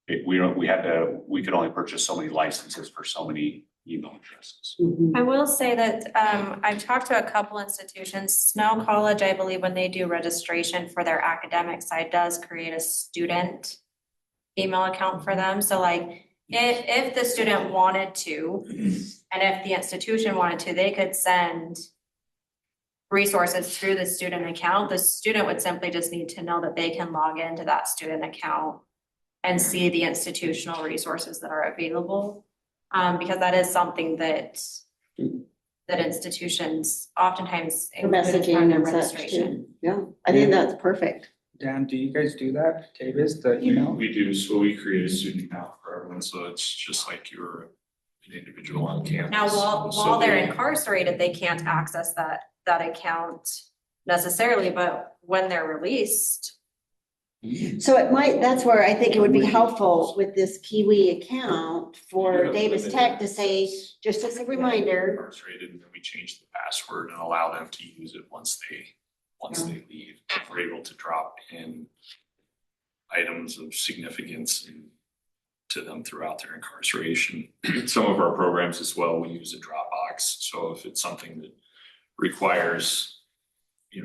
[SPEAKER 1] we could only purchase so many licenses for so many email addresses.
[SPEAKER 6] Mhm.
[SPEAKER 8] I will say that I've talked to a couple institutions. Snow College, I believe, when they do registration for their academic side, does create a student email account for them. So like if the student wanted to, and if the institution wanted to, they could send resources through the student account. The student would simply just need to know that they can log into that student account and see the institutional resources that are available. Because that is something that institutions oftentimes
[SPEAKER 6] For
[SPEAKER 8] include as part of
[SPEAKER 6] messaging
[SPEAKER 8] their
[SPEAKER 6] and such
[SPEAKER 8] registration.
[SPEAKER 6] too. Yeah, I think that's perfect.
[SPEAKER 3] Dan, do you guys do that? Davis, the email?
[SPEAKER 9] We do, so we create a student account for everyone, so it's just like you're an individual on campus.
[SPEAKER 8] Now,
[SPEAKER 9] So
[SPEAKER 8] while they're
[SPEAKER 9] they-
[SPEAKER 8] incarcerated, they can't access that account necessarily, but when they're released.
[SPEAKER 6] So that's where I think it would be helpful with this Kiwi account for
[SPEAKER 9] Yeah,
[SPEAKER 6] Davis
[SPEAKER 9] limited.
[SPEAKER 6] Tech to say, just as a reminder.
[SPEAKER 9] Incarcerated, and then we change the password and allow them to use it once they leave. We're able to drop in items of significance to them throughout their incarceration. Some of our programs as well, we use a Dropbox. So if it's something that requires,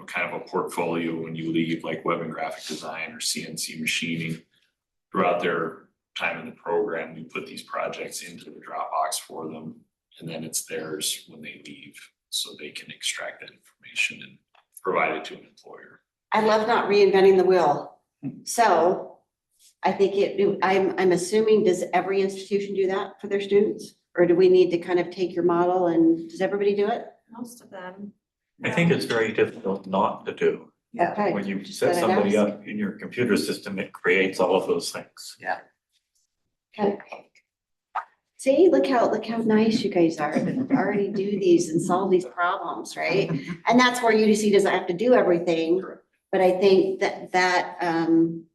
[SPEAKER 9] kind of a portfolio when you leave, like web and graphic design or CNC machining, throughout their time in the program, we put these projects into the Dropbox for them, and then it's theirs when they leave, so they can extract that information and provide it to an employer.
[SPEAKER 6] I love not reinventing the wheel. So I think I'm assuming, does every institution do that for their students? Or do we need to kind of take your model and does everybody do it?
[SPEAKER 8] Most of them.
[SPEAKER 13] I think it's very difficult not to do.
[SPEAKER 6] Okay.
[SPEAKER 13] When you set
[SPEAKER 6] Good
[SPEAKER 13] somebody
[SPEAKER 6] ask.
[SPEAKER 13] up in your computer system, it creates all of those things.
[SPEAKER 3] Yeah.
[SPEAKER 6] Okay. See, look how nice you guys are to already do these and solve these problems, right? And that's where UDC doesn't have to do everything. But I think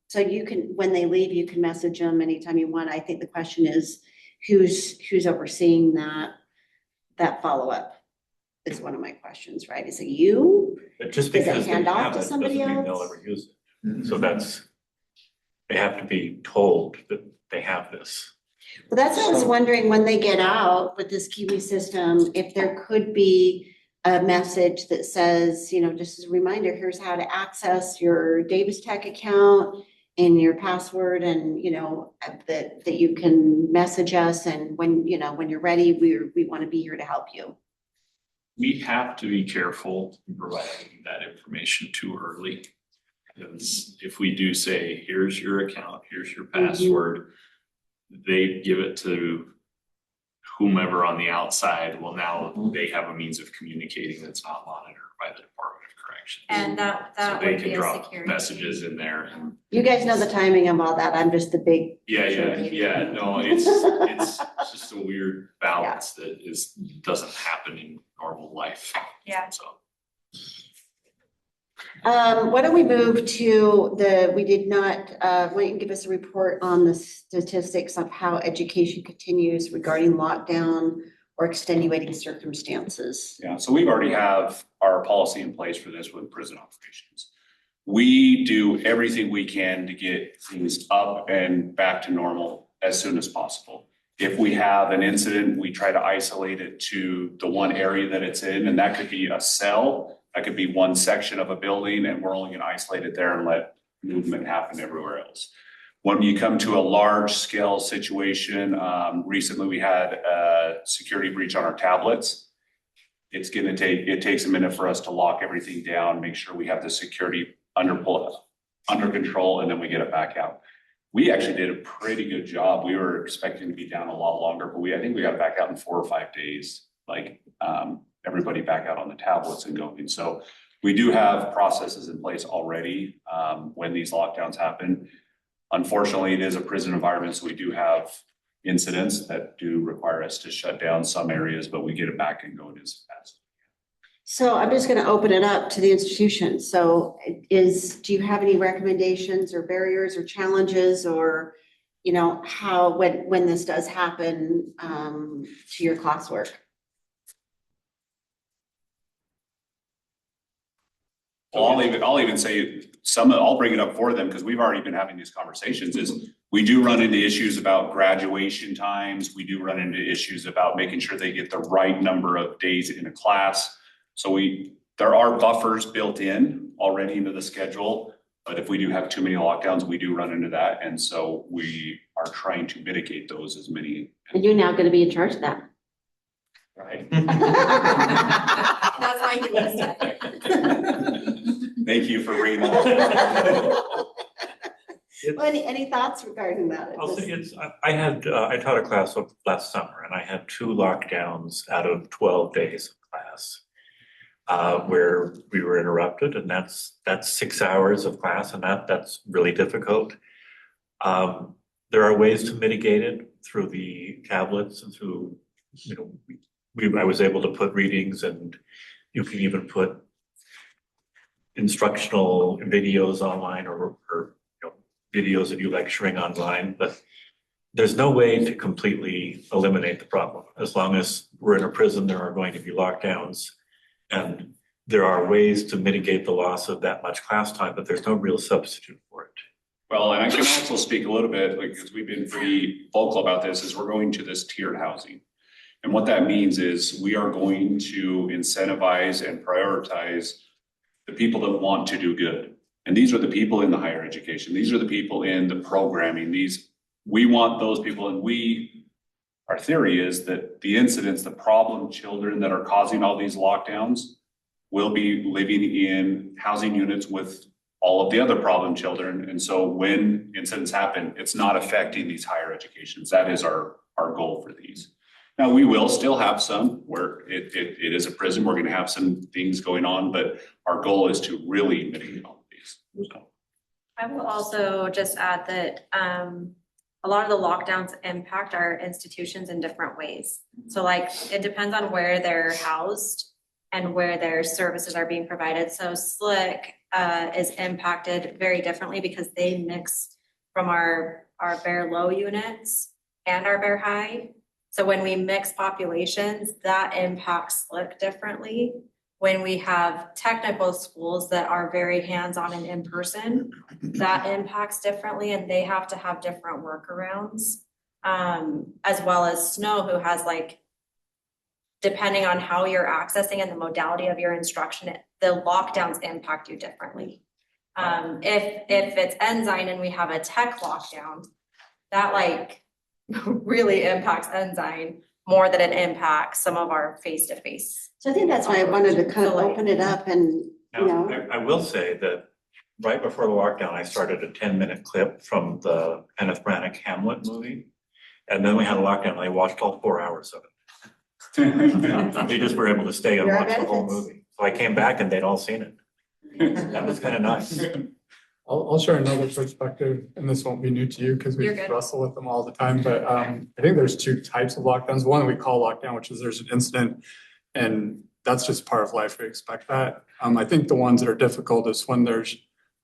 [SPEAKER 6] so you can, when they leave, you can message them anytime you want. I think the question is, who's overseeing that follow-up is one of my questions, right? Is it you?
[SPEAKER 13] But just
[SPEAKER 6] Does it
[SPEAKER 13] because they
[SPEAKER 6] hand off
[SPEAKER 13] have
[SPEAKER 6] to
[SPEAKER 13] it doesn't
[SPEAKER 6] somebody
[SPEAKER 13] mean they'll
[SPEAKER 6] else?
[SPEAKER 13] ever use it. So they have to be told that they have this.
[SPEAKER 6] Well, that's what I was wondering, when they get out with this Kiwi system, if there could be a message that says, just as a reminder, here's how to access your Davis Tech account and your password, and, that you can message us, and when you're ready, we want to be here to help you.
[SPEAKER 9] We have to be careful in providing that information too early. Because if we do say, here's your account, here's your password, they give it to whomever on the outside. Well, now they have a means of communicating that's not monitored by the Department of Corrections.
[SPEAKER 8] And that
[SPEAKER 9] So they
[SPEAKER 8] would
[SPEAKER 9] can
[SPEAKER 8] be a
[SPEAKER 9] drop
[SPEAKER 8] security.
[SPEAKER 9] messages in there and.
[SPEAKER 6] You guys know the timing of all that. I'm just the big.
[SPEAKER 9] Yeah, no, it's just a weird balance that doesn't happen in normal life.
[SPEAKER 8] Yeah.
[SPEAKER 9] So.
[SPEAKER 6] Why don't we move to we did not, why don't you give us a report on the statistics of how education continues regarding lockdown or extenuating circumstances?
[SPEAKER 1] Yeah, so we already have our policy in place for this with prison operations. We do everything we can to get things up and back to normal as soon as possible. If we have an incident, we try to isolate it to the one area that it's in, and that could be a cell. That could be one section of a building, and we're only going to isolate it there and let movement happen everywhere else. When you come to a large scale situation, recently we had a security breach on our tablets. It takes a minute for us to lock everything down, make sure we have the security under control, and then we get it back out. We actually did a pretty good job. We were expecting to be down a lot longer, but I think we got back out in 4 or 5 days. Everybody back out on the tablets and going. So we do have processes in place already when these lockdowns happen. Unfortunately, it is a prison environment, so we do have incidents that do require us to shut down some areas, but we get it back and going as fast.
[SPEAKER 6] So I'm just going to open it up to the institution. So do you have any recommendations or barriers or challenges, or, how, when this does happen, to your classwork?
[SPEAKER 1] Well, I'll even say I'll bring it up for them because we've already been having these conversations, is we do run into issues about graduation times. We do run into issues about making sure they get the right number of days in a class. So there are buffers built in already into the schedule, but if we do have too many lockdowns, we do run into that. And so we are trying to mitigate those as many.
[SPEAKER 6] And you're now going to be in charge of that.
[SPEAKER 1] Right.
[SPEAKER 8] That's why he listed it.
[SPEAKER 1] Thank you for bringing that.
[SPEAKER 6] Well, any thoughts regarding that?
[SPEAKER 13] I'll say I taught a class last summer, and I had 2 lockdowns out of 12 days of class where we were interrupted, and that's 6 hours of class, and that's really difficult. There are ways to mitigate it through the tablets and through, I was able to put readings, and you can even put instructional videos online or videos of you lecturing online, but there's no way to completely eliminate the problem. As long as we're in a prison, there are going to be lockdowns, and there are ways to mitigate the loss of that much class time, but there's no real substitute for it.
[SPEAKER 1] Well, and I can also speak a little bit, because we've been pretty vocal about this, is we're going to this tiered housing. And what that means is we are going to incentivize and prioritize the people that want to do good. And these are the people in the higher education. These are the people in the programming. We want those people, and our theory is that the incidents, the problem children that are causing all these lockdowns will be living in housing units with all of the other problem children. And so when incidents happen, it's not affecting these higher educations. That is our goal for these. Now, we will still have some where it is a prison. We're going to have some things going on, but our goal is to really mitigate all of these. So.
[SPEAKER 8] I will also just add that a lot of the lockdowns impact our institutions in different ways. So it depends on where they're housed and where their services are being provided. So SLIC is impacted very differently because they mix from our very low units and our Bear High. So when we mix populations, that impacts SLIC differently. When we have technical schools that are very hands-on and in-person, that impacts differently and they have to have different workarounds. As well as Snow, who has like, depending on how you're accessing and the modality of your instruction, the lockdowns impact you differently. If it's Ensign and we have a tech lockdown, that like really impacts Ensign more than it impacts some of our face-to-face.
[SPEAKER 6] So I think that's why I wanted to kind of
[SPEAKER 8] So, like-
[SPEAKER 6] open it up and, you
[SPEAKER 13] Now,
[SPEAKER 6] know,
[SPEAKER 13] I will say that right before the lockdown, I started a 10-minute clip from the Kenneth Branagh Hamlet movie. And then we had a lockdown, and I watched all 4 hours of it. They just were able to stay and
[SPEAKER 6] There are
[SPEAKER 13] watch the whole
[SPEAKER 6] benefits.
[SPEAKER 13] movie. So I came back and they'd all seen it. That was kind of nice.
[SPEAKER 14] I'll share another perspective, and this won't be new to you because we
[SPEAKER 8] You're good.
[SPEAKER 14] wrestle with them all the time, but I think there's two types of lockdowns. One we call lockdown, which is there's an incident, and that's just part of life. We expect that. I think the ones that are difficult is when there's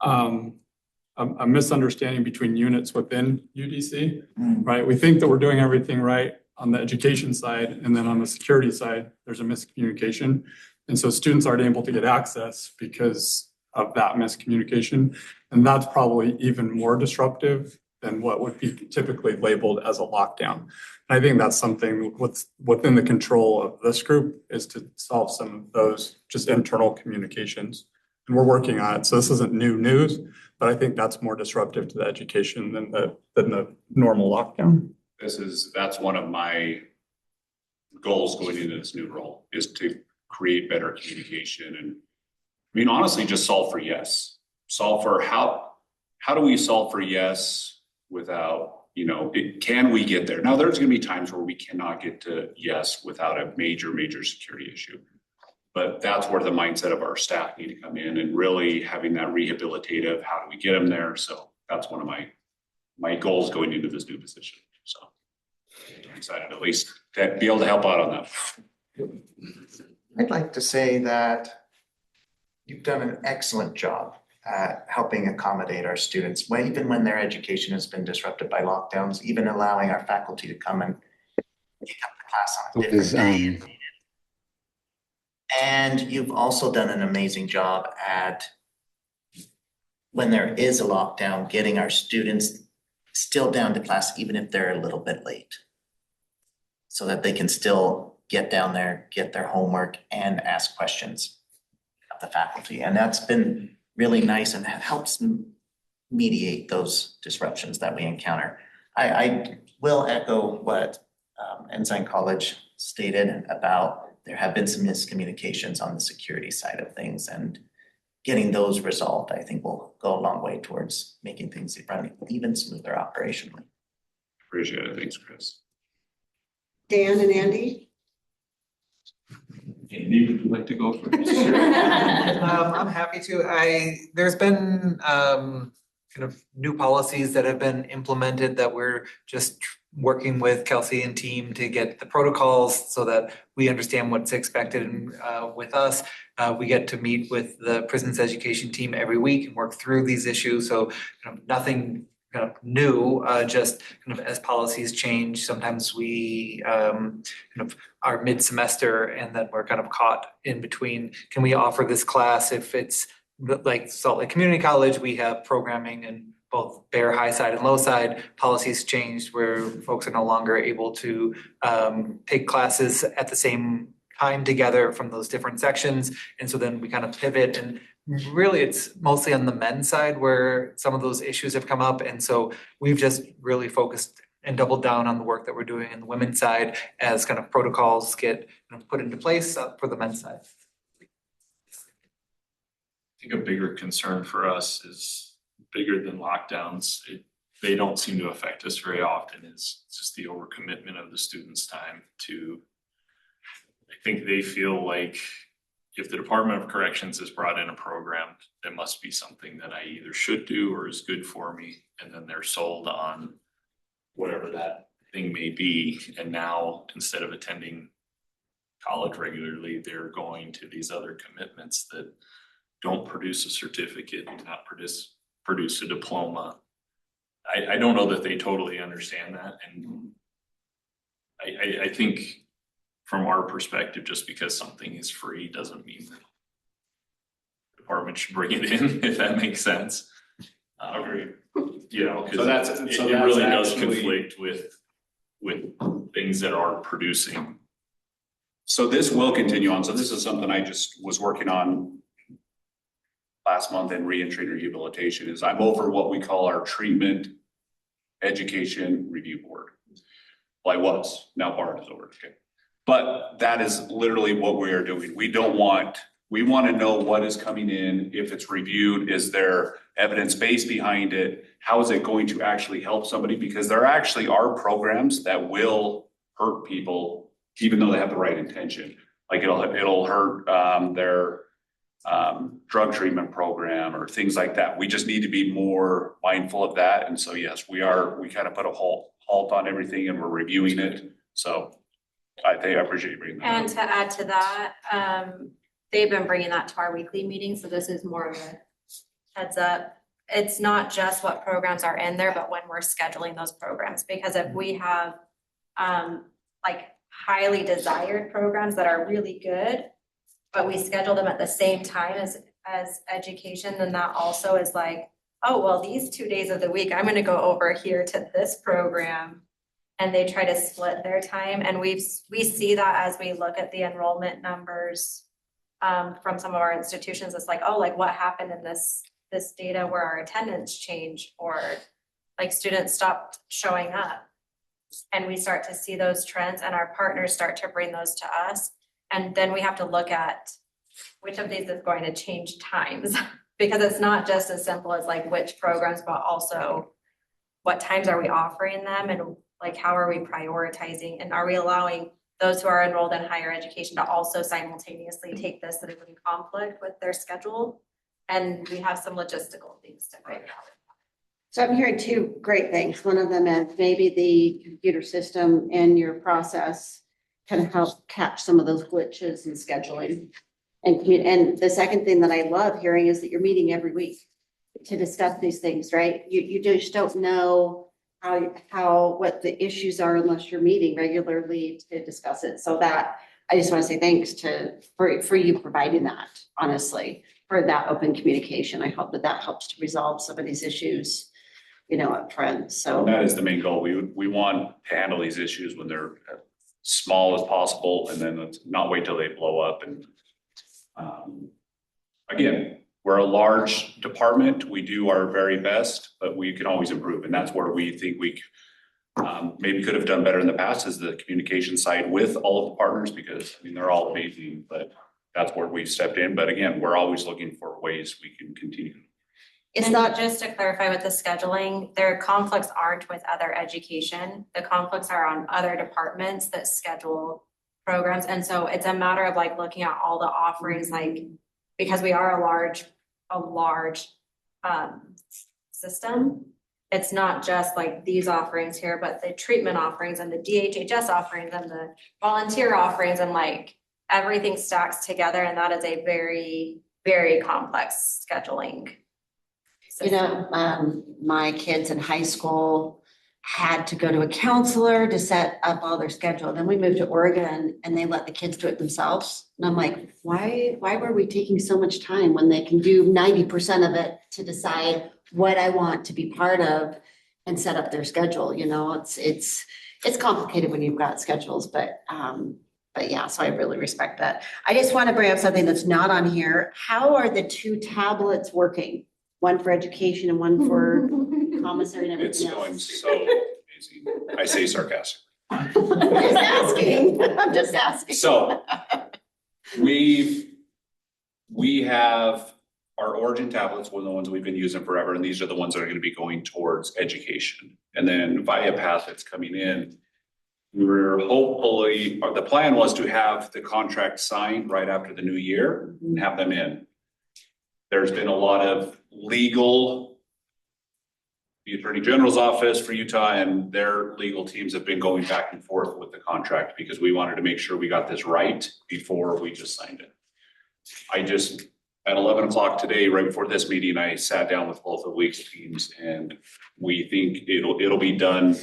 [SPEAKER 14] a misunderstanding between units within UDC, right? We think that we're doing everything right on the education side, and then on the security side, there's a miscommunication. And so students aren't able to get access because of that miscommunication. And that's probably even more disruptive than what would be typically labeled as a lockdown. And I think that's something within the control of this group is to solve some of those just internal communications. And we're working on it. So this isn't new news, but I think that's more disruptive to the education than the normal lockdown.
[SPEAKER 1] That's one of my goals going into this new role, is to create better communication. And I mean, honestly, just solve for yes. Solve for how do we solve for yes without, can we get there? Now, there's gonna be times where we cannot get to yes without a major security issue. But that's where the mindset of our staff need to come in and really having that rehabilitative, how do we get them there? So that's one of my goals going into this new position. So I'm excited at least to be able to help out on that.
[SPEAKER 15] I'd like to say that you've done an excellent job at helping accommodate our students, even when their education has been disrupted by lockdowns, even allowing our faculty to come and pick up the class on a different day. And you've also done an amazing job at, when there is a lockdown, getting our students still down to class, even if they're a little bit late, so that they can still get down there, get their homework, and ask questions of the faculty. And that's been really nice, and that helps mediate those disruptions that we encounter. I will echo what Ensign College stated about there have been some miscommunications on the security side of things, and getting those resolved, I think, will go a long way towards making things run even smoother operationally.
[SPEAKER 1] Appreciate it. Thanks, Chris.
[SPEAKER 6] Dan and Andy?
[SPEAKER 1] Andy, would you like to go first?
[SPEAKER 11] I'm happy to. There's been kind of new policies that have been implemented that we're just working with Kelsey and team to get the protocols so that we understand what's expected with us. We get to meet with the prisons education team every week and work through these issues. So nothing kind of new, just kind of as policies change, sometimes we kind of are mid-semester and then we're kind of caught in between. Can we offer this class if it's like Salt Lake Community College, we have programming in both Bear High side and low side. Policies changed where folks are no longer able to take classes at the same time together from those different sections. And so then we kind of pivot, and really it's mostly on the men's side where some of those issues have come up. And so we've just really focused and doubled down on the work that we're doing in the women's side as kind of protocols get put into place for the men's side.
[SPEAKER 9] I think a bigger concern for us is bigger than lockdowns. They don't seem to affect us very often. It's just the overcommitment of the students' time to, I think they feel like if the Department of Corrections has brought in a program, it must be something that I either should do or is good for me. And then they're sold on whatever that thing may be. And now instead of attending college regularly, they're going to these other commitments that don't produce a certificate, do not produce a diploma. I don't know that they totally understand that. And I think from our perspective, just because something is free doesn't mean that the department should bring it in, if that makes sense.
[SPEAKER 1] Agreed.
[SPEAKER 9] You know,
[SPEAKER 1] So
[SPEAKER 9] because
[SPEAKER 1] that's-
[SPEAKER 9] it
[SPEAKER 1] so that's
[SPEAKER 9] really does
[SPEAKER 1] actually-
[SPEAKER 9] conflict with things that are producing.
[SPEAKER 1] So this will continue on. So this is something I just was working on last month in reentry and rehabilitation is I'm over what we call our treatment education review board. Well, I was, now Bart is over, okay. But that is literally what we are doing. We want to know what is coming in, if it's reviewed, is there evidence base behind it? How is it going to actually help somebody? Because there actually are programs that will hurt people, even though they have the right intention. Like it'll hurt their drug treatment program or things like that. We just need to be more mindful of that. And so, yes, we kind of put a halt on everything and we're reviewing it. So I appreciate you bringing that
[SPEAKER 8] And
[SPEAKER 1] up.
[SPEAKER 8] to add to that, they've been bringing that to our weekly meetings, so this is more of a heads up. It's not just what programs are in there, but when we're scheduling those programs, because if we have like highly desired programs that are really good, but we schedule them at the same time as education, then that also is like, oh, well, these 2 days of the week, I'm gonna go over here to this program. And they try to split their time, and we see that as we look at the enrollment numbers from some of our institutions. It's like, oh, like what happened in this data where our attendance changed or like students stopped showing up. And we start to see those trends and our partners start to bring those to us. And then we have to look at which of these is going to change times because it's not just as simple as like which programs, but also what times are we offering them and like, how are we prioritizing and are we allowing those who are enrolled in higher education to also simultaneously take this that is in conflict with their schedule? And we have some logistical things to figure out.
[SPEAKER 6] So I'm hearing two great things. One of them is maybe the computer system and your process can help catch some of those glitches in scheduling. And the second thing that I love hearing is that you're meeting every week to discuss these things, right? You just don't know what the issues are unless you're meeting regularly to discuss it. So that I just want to say thanks for you providing that, honestly, for that open communication. I hope that helps to resolve some of these issues, up front. So
[SPEAKER 1] That is the main goal. We want to handle these issues when they're as small as possible and then let's not wait till they blow up. And again, we're a large department. We do our very best, but we can always improve. And that's where we think we maybe could have done better in the past is the communication side with all of the partners because they're all amazing, but that's where we've stepped in. But again, we're always looking for ways we can continue.
[SPEAKER 8] It's not just to clarify with the scheduling, their conflicts aren't with other education. The conflicts are on other departments that schedule programs. And so it's a matter of like looking at all the offerings, like, because we are a large system. It's not just like these offerings here, but the treatment offerings and the DHHS offerings and the volunteer offerings and like everything stacks together. And that is a very, very complex scheduling system.
[SPEAKER 6] My kids in high school had to go to a counselor to set up all their schedule. Then we moved to Oregon and they let the kids do it themselves. And I'm like, why were we taking so much time when they can do 90% of it to decide what I want to be part of and set up their schedule? It's complicated when you've got schedules, but yeah, so I really respect that. I just want to bring up something that's not on here. How are the two tablets working? One for education and one for commissary and
[SPEAKER 1] It's
[SPEAKER 6] everything
[SPEAKER 1] going
[SPEAKER 6] else.
[SPEAKER 1] so amazing. I say sarcastic.
[SPEAKER 6] I'm just asking.
[SPEAKER 1] So we have our Origin tablets, one of the ones we've been using forever, and these are the ones that are going to be going towards education. And then ViaPath that's coming in, the plan was to have the contract signed right after the new year and have them in. There's been a lot of legal, the Attorney General's office for Utah and their legal teams have been going back and forth with the contract because we wanted to make sure we got this right before we just signed it. At 11 o'clock today, right before this meeting, I sat down with both of the legal teams and we think it'll be done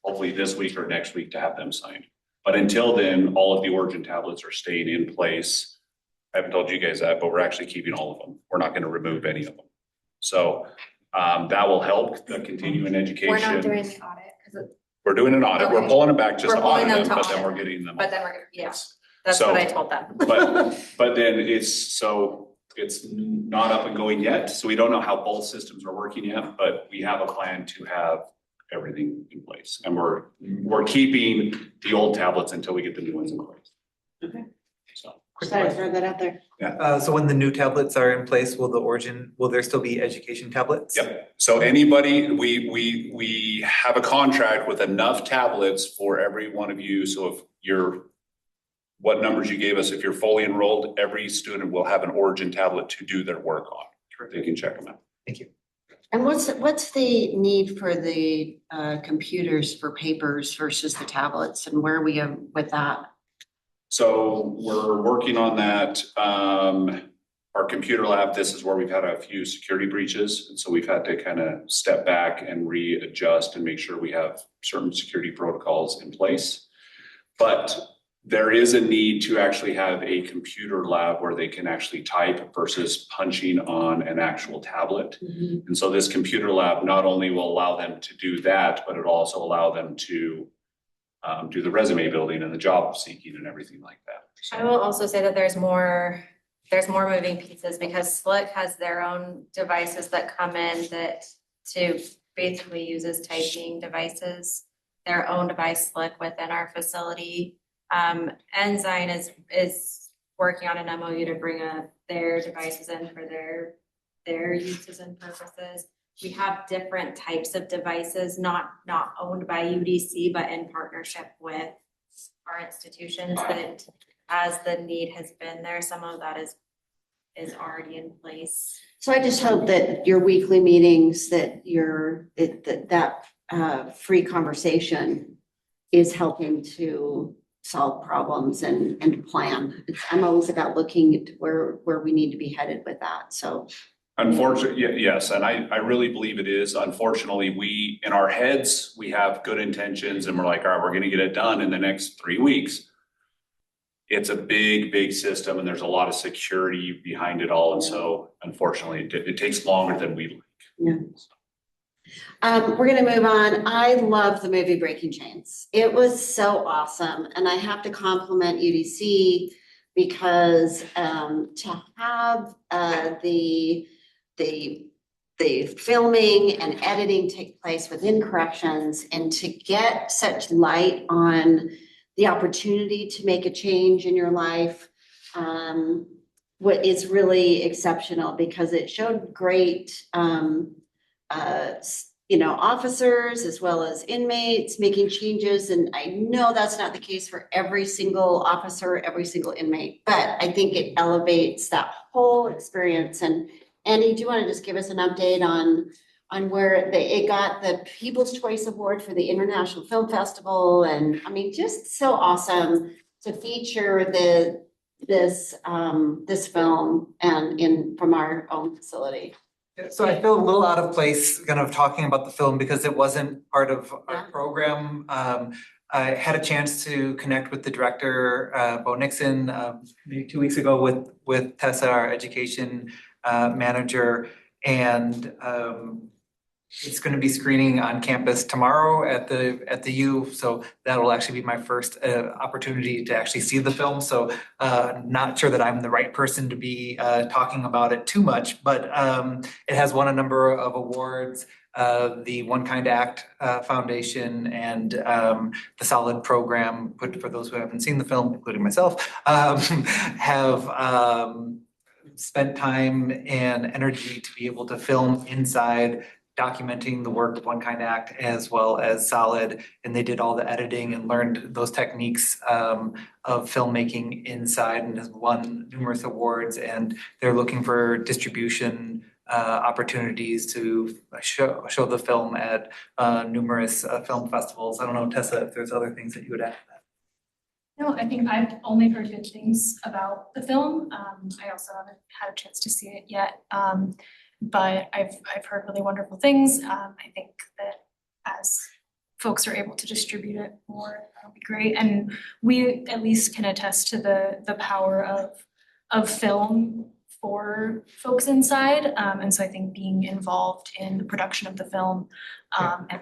[SPEAKER 1] hopefully this week or next week to have them signed. But until then, all of the origin tablets are staying in place. I haven't told you guys that, but we're actually keeping all of them. We're not going to remove any of them. So that will help the continuing education.
[SPEAKER 8] We're not doing the audit, because
[SPEAKER 1] We're doing an audit. We're
[SPEAKER 8] Okay.
[SPEAKER 1] pulling them back just
[SPEAKER 8] We're
[SPEAKER 1] to
[SPEAKER 8] pulling
[SPEAKER 1] audit
[SPEAKER 8] them
[SPEAKER 1] them,
[SPEAKER 8] to
[SPEAKER 1] but then
[SPEAKER 8] audit
[SPEAKER 1] we're getting them.
[SPEAKER 8] but then we're, yes, that's
[SPEAKER 1] So-
[SPEAKER 8] what I told them.
[SPEAKER 1] But then it's not up and going yet, so we don't know how both systems are working yet, but we have a plan to have everything in place. And we're keeping the old tablets until we get the new ones in place.
[SPEAKER 6] Okay.
[SPEAKER 1] So.
[SPEAKER 6] Sorry, throw that out there.
[SPEAKER 11] So when the new tablets are in place, will there still be education tablets?
[SPEAKER 1] Yep. So anybody, we have a contract with enough tablets for every one of you. So if what numbers you gave us, if you're fully enrolled, every student will have an origin tablet to do their work on. They can check them out.
[SPEAKER 11] Thank you.
[SPEAKER 6] And what's the need for the computers for papers versus the tablets, and where are we with that?
[SPEAKER 1] So we're working on that. Our computer lab, this is where we've had a few security breaches. And so we've had to kind of step back and readjust and make sure we have certain security protocols in place. But there is a need to actually have a computer lab where they can actually type versus punching on an actual tablet.
[SPEAKER 6] Mm-hmm.
[SPEAKER 1] And so this computer lab not only will allow them to do that, but it'll also allow them to do the resume building and the job seeking and everything like that. So.
[SPEAKER 8] I will also say that there's more moving pieces, because Slick has their own devices that come in that to basically use as typing devices, their own device Slick within our facility. Ensign is working on an MOU to bring their devices in for their uses and purposes. We have different types of devices, not owned by UDC, but in partnership with our institutions, that as the need has been there, some of that is already in place.
[SPEAKER 6] So I just hope that your weekly meetings, that free conversation is helping to solve problems and plan. I'm always about looking at where we need to be headed with that, so.
[SPEAKER 1] Unfortunately, yes, and I really believe it is. Unfortunately, in our heads, we have good intentions and we're like, all right, we're gonna get it done in the next 3 weeks. It's a big system and there's a lot of security behind it all. And so unfortunately, it takes longer than we'd like.
[SPEAKER 6] Yeah. We're gonna move on. I love the movie Breaking Chains. It was so awesome. And I have to compliment UDC because to have the filming and editing take place within corrections, and to get such light on the opportunity to make a change in your life, what is really exceptional, because it showed great officers as well as inmates making changes. And I know that's not the case for every single officer, every single inmate, but I think it elevates that whole experience. And Andy, do you want to just give us an update on where it got the People's Choice Award for the International Film Festival? And I mean, just so awesome to feature this film and from our own facility.
[SPEAKER 11] So I feel a little out of place kind of talking about the film because it wasn't part of our program. I had a chance to connect with the director, Bo Nixon, maybe 2 weeks ago with Tessa, our education manager, and it's going to be screening on campus tomorrow at the U. So that'll actually be my first opportunity to actually see the film. So not sure that I'm the right person to be talking about it too much, but it has won a number of awards. The One Kind Act Foundation and the Solid program, for those who haven't seen the film, including myself, have spent time and energy to be able to film inside, documenting the work of One Kind Act as well as Solid, and they did all the editing and learned those techniques of filmmaking inside, and has won numerous awards. And they're looking for distribution opportunities to show the film at numerous film festivals. I don't know, Tessa, if there's other things that you would add to that.
[SPEAKER 5] No, I think I've only heard good things about the film. I also haven't had a chance to see it yet. But I've heard really wonderful things. I think that as folks are able to distribute it more, that'll be great. And we at least can attest to the power of film for folks inside. And so I think being involved in the production of the film and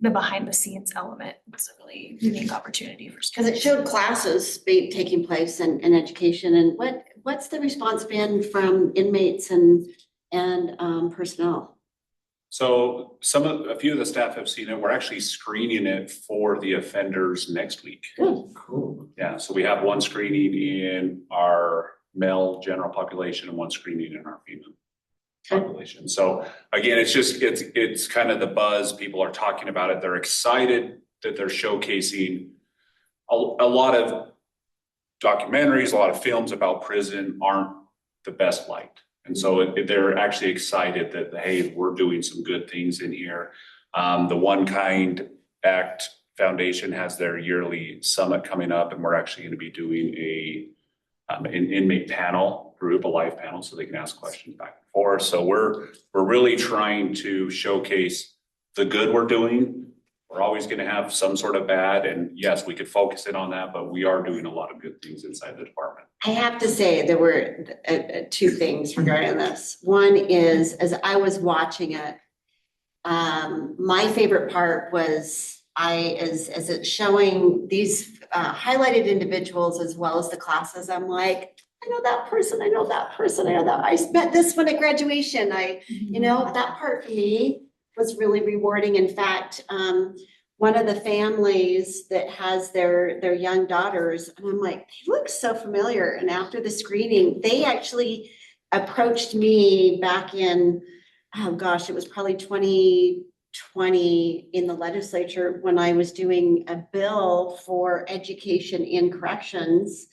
[SPEAKER 5] the behind the scenes element was a really unique opportunity for
[SPEAKER 6] Because
[SPEAKER 5] students.
[SPEAKER 6] it showed classes taking place and education, and what's the response been from inmates and personnel?
[SPEAKER 1] So a few of the staff have seen it. We're actually screening it for the offenders next week.
[SPEAKER 6] Good.
[SPEAKER 3] Cool.
[SPEAKER 1] Yeah, so we have one screening in our male general population and one screening in our female population. So again, it's kind of the buzz. People are talking about it. They're excited that they're showcasing a lot of documentaries, a lot of films about prison aren't the best light. And so they're actually excited that, hey, we're doing some good things in here. The One Kind Act Foundation has their yearly summit coming up, and we're actually going to be doing an inmate panel group, a live panel, so they can ask questions back and forth. So we're really trying to showcase the good we're doing. We're always going to have some sort of bad, and yes, we could focus in on that, but we are doing a lot of good things inside the department.
[SPEAKER 6] I have to say, there were two things regarding this. One is, as I was watching it, my favorite part was as it's showing these highlighted individuals as well as the classes, I'm like, I know that person, I know that person, I know that, I met this one at graduation. You know, that part for me was really rewarding. In fact, one of the families that has their young daughters, and I'm like, they look so familiar. And after the screening, they actually approached me back in, oh gosh, it was probably 2020 in the legislature when I was doing a bill for education in corrections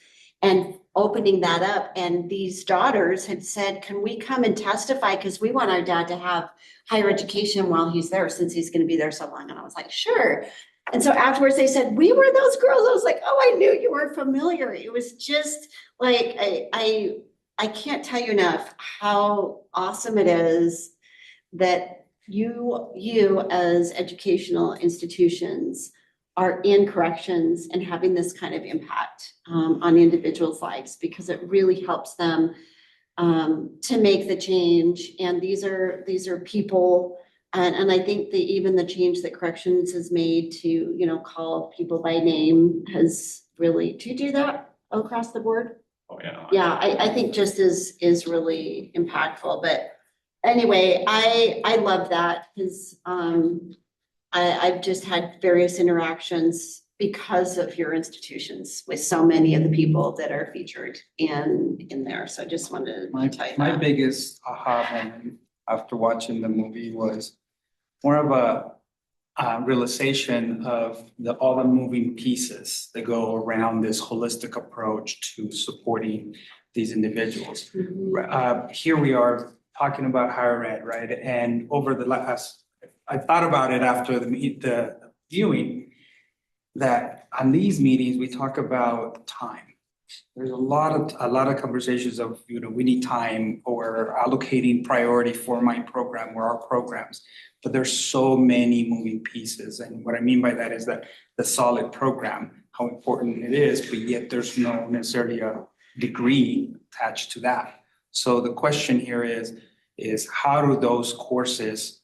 [SPEAKER 6] and opening that up. And these daughters had said, can we come and testify? Because we want our dad to have higher education while he's there, since he's going to be there so long. And I was like, sure. And so afterwards they said, we were those girls. I was like, oh, I knew you were familiar. It was just like, I can't tell you enough how awesome it is that you as educational institutions are in corrections and having this kind of impact on individuals' lives, because it really helps them to make the change. And these are people, and I think even the change that corrections has made to, you know, call people by name has really, do you do that across the board?
[SPEAKER 1] Oh, yeah.
[SPEAKER 6] Yeah, I think just is really impactful. But anyway, I love that, because I've just had various interactions because of your institutions with so many of the people that are featured in there. So I just wanted to tell you
[SPEAKER 3] My
[SPEAKER 6] that.
[SPEAKER 3] biggest aha moment after watching the movie was more of a realization of all the moving pieces that go around this holistic approach to supporting these individuals. Here we are talking about higher ed, right? And over the last, I thought about it after the viewing, that on these meetings, we talk about time. There's a lot of conversations of, you know, we need time, or allocating priority for my program or our programs. But there's so many moving pieces. And what I mean by that is that the solid program, how important it is, but yet there's no necessarily a degree attached to that. So the question here is how do those courses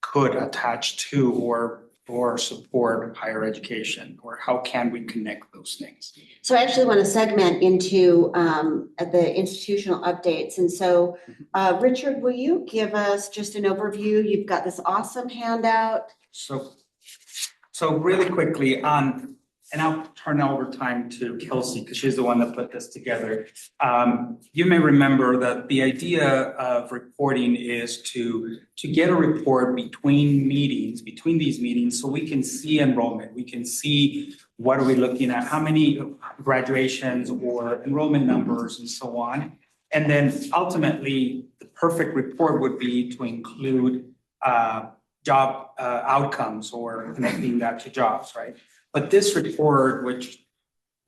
[SPEAKER 3] could attach to or support higher education, or how can we connect those things?
[SPEAKER 6] So I actually want to segment into the institutional updates. And so Richard, will you give us just an overview? You've got this awesome handout.
[SPEAKER 3] So really quickly on, and I'll turn over time to Kelsey because she's the one that put this together. You may remember that the idea of reporting is to get a report between these meetings, so we can see enrollment, we can see what are we looking at, how many graduations or enrollment numbers and so on. And then ultimately, the perfect report would be to include job outcomes or connecting that to jobs, right? But this report, which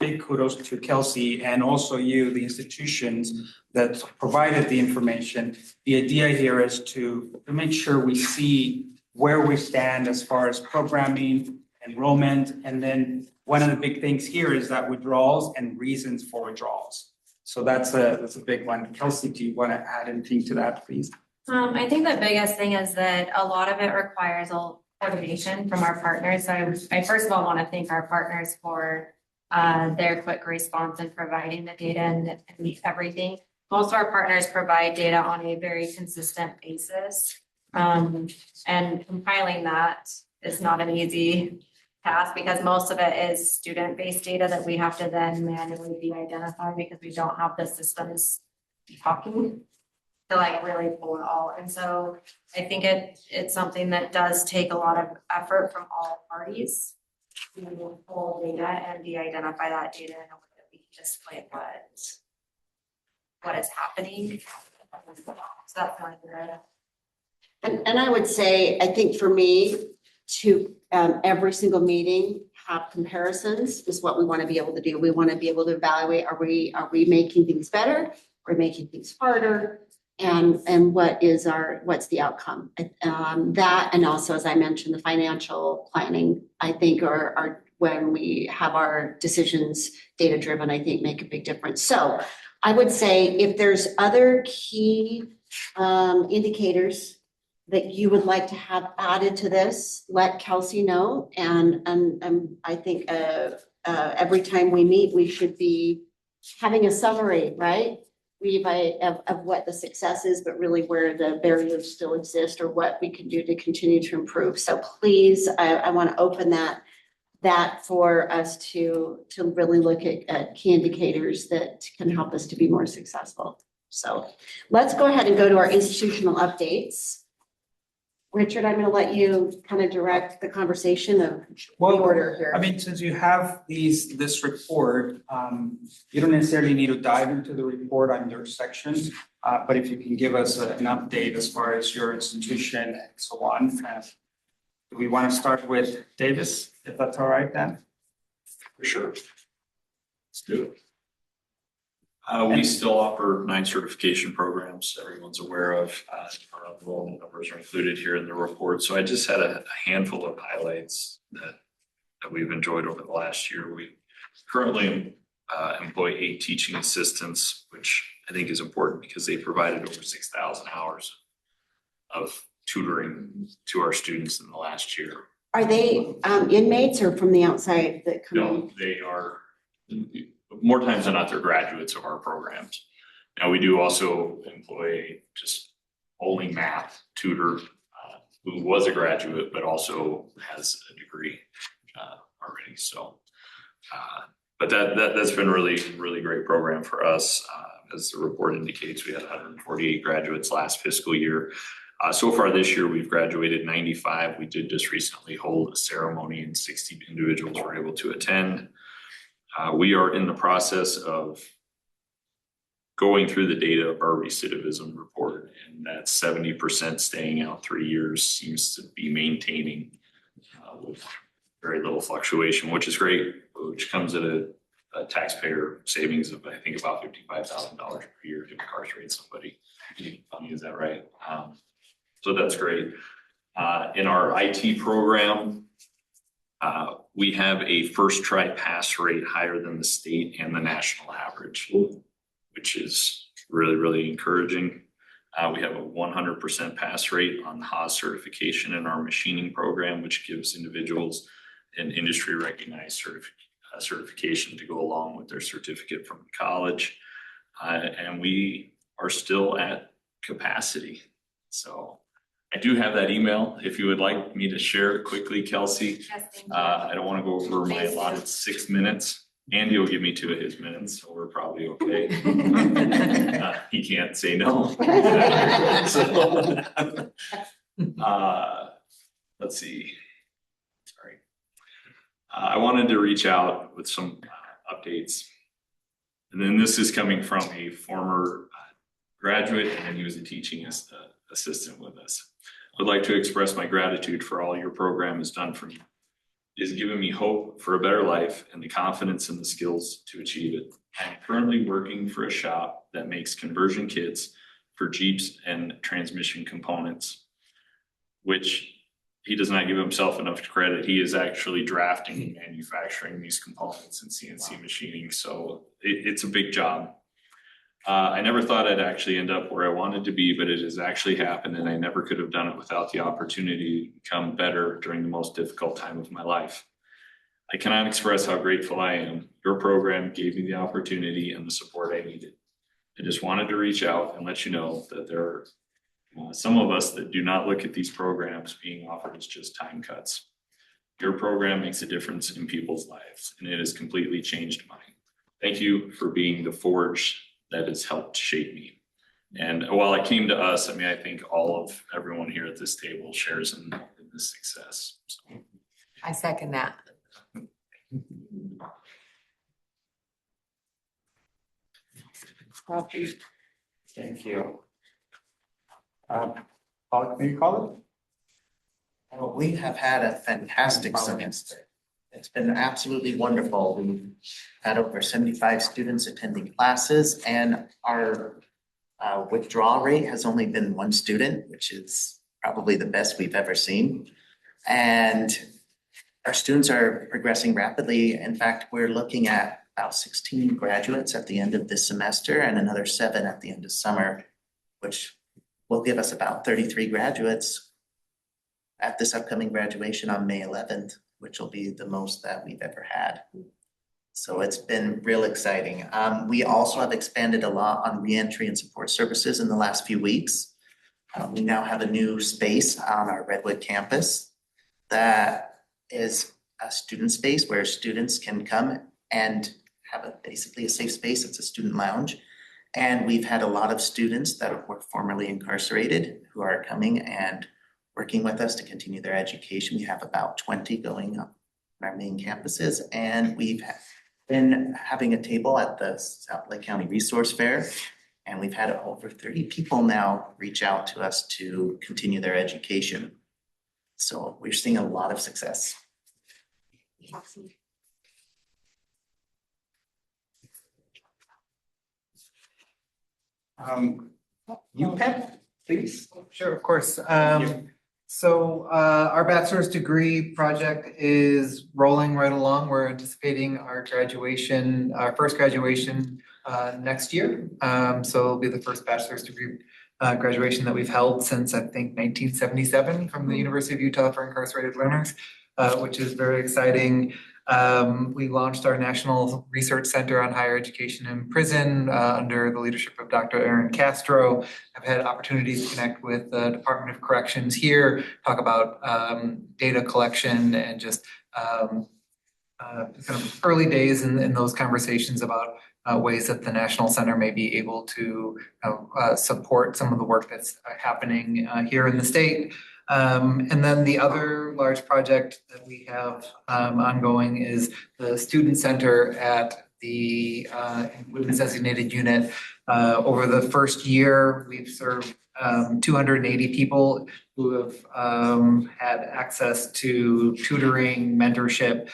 [SPEAKER 3] big kudos to Kelsey and also you, the institutions that provided the information. The idea here is to make sure we see where we stand as far as programming, enrollment, and then one of the big things here is that withdrawals and reasons for withdrawals. So that's a big one. Kelsey, do you want to add anything to that, please?
[SPEAKER 8] I think the biggest thing is that a lot of it requires a coordination from our partners. So I first of all want to thank our partners for their quick response and providing the data and everything. Most of our partners provide data on a very consistent basis. And compiling that is not an easy task because most of it is student-based data that we have to then manually de-identify because we don't have the systems talking to like really pull it all. And so I think it's something that does take a lot of effort from all parties to pull data and de-identify that data in a way that we can display what is happening. So that's one of the.
[SPEAKER 6] And I would say, I think for me, to every single meeting, have comparisons is what we want to be able to do. We want to be able to evaluate, are we making things better? Are we making things harder? And what's the outcome? That, and also, as I mentioned, the financial planning, I think are when we have our decisions data driven, I think make a big difference. So I would say if there's other key indicators that you would like to have added to this, let Kelsey know. And I think every time we meet, we should be having a summary, right? Of what the success is, but really where the barriers still exist or what we can do to continue to improve. So please, I want to open that for us to really look at key indicators that can help us to be more successful. So let's go ahead and go to our institutional updates. Richard, I'm going to let you kind of direct the conversation of the order here.
[SPEAKER 3] I mean, since you have this report, you don't necessarily need to dive into the report on your sections, but if you can give us an update as far as your institution and so on. Do we want to start with Davis, if that's all right then?
[SPEAKER 9] For sure. Let's do it. We still offer 9 certification programs everyone's aware of. Our enrollment numbers are included here in the report. So I just had a handful of highlights that we've enjoyed over the last year. We currently employ 8 teaching assistants, which I think is important because they provided over 6,000 hours of tutoring to our students in the last year.
[SPEAKER 6] Are they inmates or from the outside that come in?
[SPEAKER 9] No, they are. More times than not, they're graduates of our programs. Now, we do also employ just only math tutor who was a graduate, but also has a degree already. So, but that's been really great program for us. As the report indicates, we had 148 graduates last fiscal year. So far this year, we've graduated 95. We did just recently hold a ceremony and 60 individuals were able to attend. We are in the process of going through the data of our recidivism report, and that 70% staying out 3 years seems to be maintaining with very little fluctuation, which is great, which comes at a taxpayer savings of, I think, about $55,000 per year to incarcerate somebody. Funny, is that right? So that's great. In our IT program, we have a first try pass rate higher than the state and the national average, which is really encouraging. We have a 100% pass rate on the Haas certification in our machining program, which gives individuals an industry recognized certification to go along with their certificate from college. And we are still at capacity. So I do have that email if you would like me to share it quickly, Kelsey.
[SPEAKER 8] Yes,
[SPEAKER 9] I don't want to go over my allotted 6 minutes. Andy will give me 2 of his minutes, so we're probably okay. He can't say no. So, let's see. Sorry. I wanted to reach out with some updates. And then this is coming from a former graduate, and then he was a teaching assistant with us. I would like to express my gratitude for all your program has done for me. It has given me hope for a better life and the confidence and the skills to achieve it. I am currently working for a shop that makes conversion kits for Jeeps and transmission components, which he does not give himself enough credit. He is actually drafting and manufacturing these components in CNC machining, so it's a big job. I never thought I'd actually end up where I wanted to be, but it has actually happened, and I never could have done it without the opportunity to become better during the most difficult time of my life. I cannot express how grateful I am. Your program gave me the opportunity and the support I needed. I just wanted to reach out and let you know that there are some of us that do not look at these programs being offered as just time cuts. Your program makes a difference in people's lives, and it has completely changed mine. Thank you for being the forge that has helped shape me. And while it came to us, I mean, I think everyone here at this table shares in this success. So.
[SPEAKER 10] I second that.
[SPEAKER 3] Thank you. Paul, can you call it?
[SPEAKER 15] Well, we have had a fantastic semester. It's been absolutely wonderful. We've had over 75 students attending classes, and our withdrawal rate has only been 1 student, which is probably the best we've ever seen. And our students are progressing rapidly. In fact, we're looking at about 16 graduates at the end of this semester and another 7 at the end of summer, which will give us about 33 graduates at this upcoming graduation on May 11th, which will be the most that we've ever had. So it's been real exciting. We also have expanded a lot on reentry and support services in the last few weeks. We now have a new space on our Redwood campus that is a student space where students can come and have basically a safe space. It's a student lounge. And we've had a lot of students that were formerly incarcerated who are coming and working with us to continue their education. We have about 20 going up on our main campuses, and we've been having a table at the South Lake County Resource Fair, and we've had over 30 people now reach out to us to continue their education. So we're seeing a lot of success.
[SPEAKER 6] Awesome.
[SPEAKER 3] UPEP, please.
[SPEAKER 11] Sure, of course. So our bachelor's degree project is rolling right along. We're anticipating our graduation, our first graduation next year. So it'll be the first bachelor's degree graduation that we've held since, I think, 1977 from the University of Utah for incarcerated learners, which is very exciting. We launched our National Research Center on Higher Education in Prison under the leadership of Dr. Aaron Castro. I've had opportunities to connect with the Department of Corrections here, talk about data collection and just kind of early days in those conversations about ways that the National Center may be able to support some of the work that's happening here in the state. And then the other large project that we have ongoing is the Student Center at the Women's Designated Unit. Over the first year, we've served 280 people who have had access to tutoring, mentorship,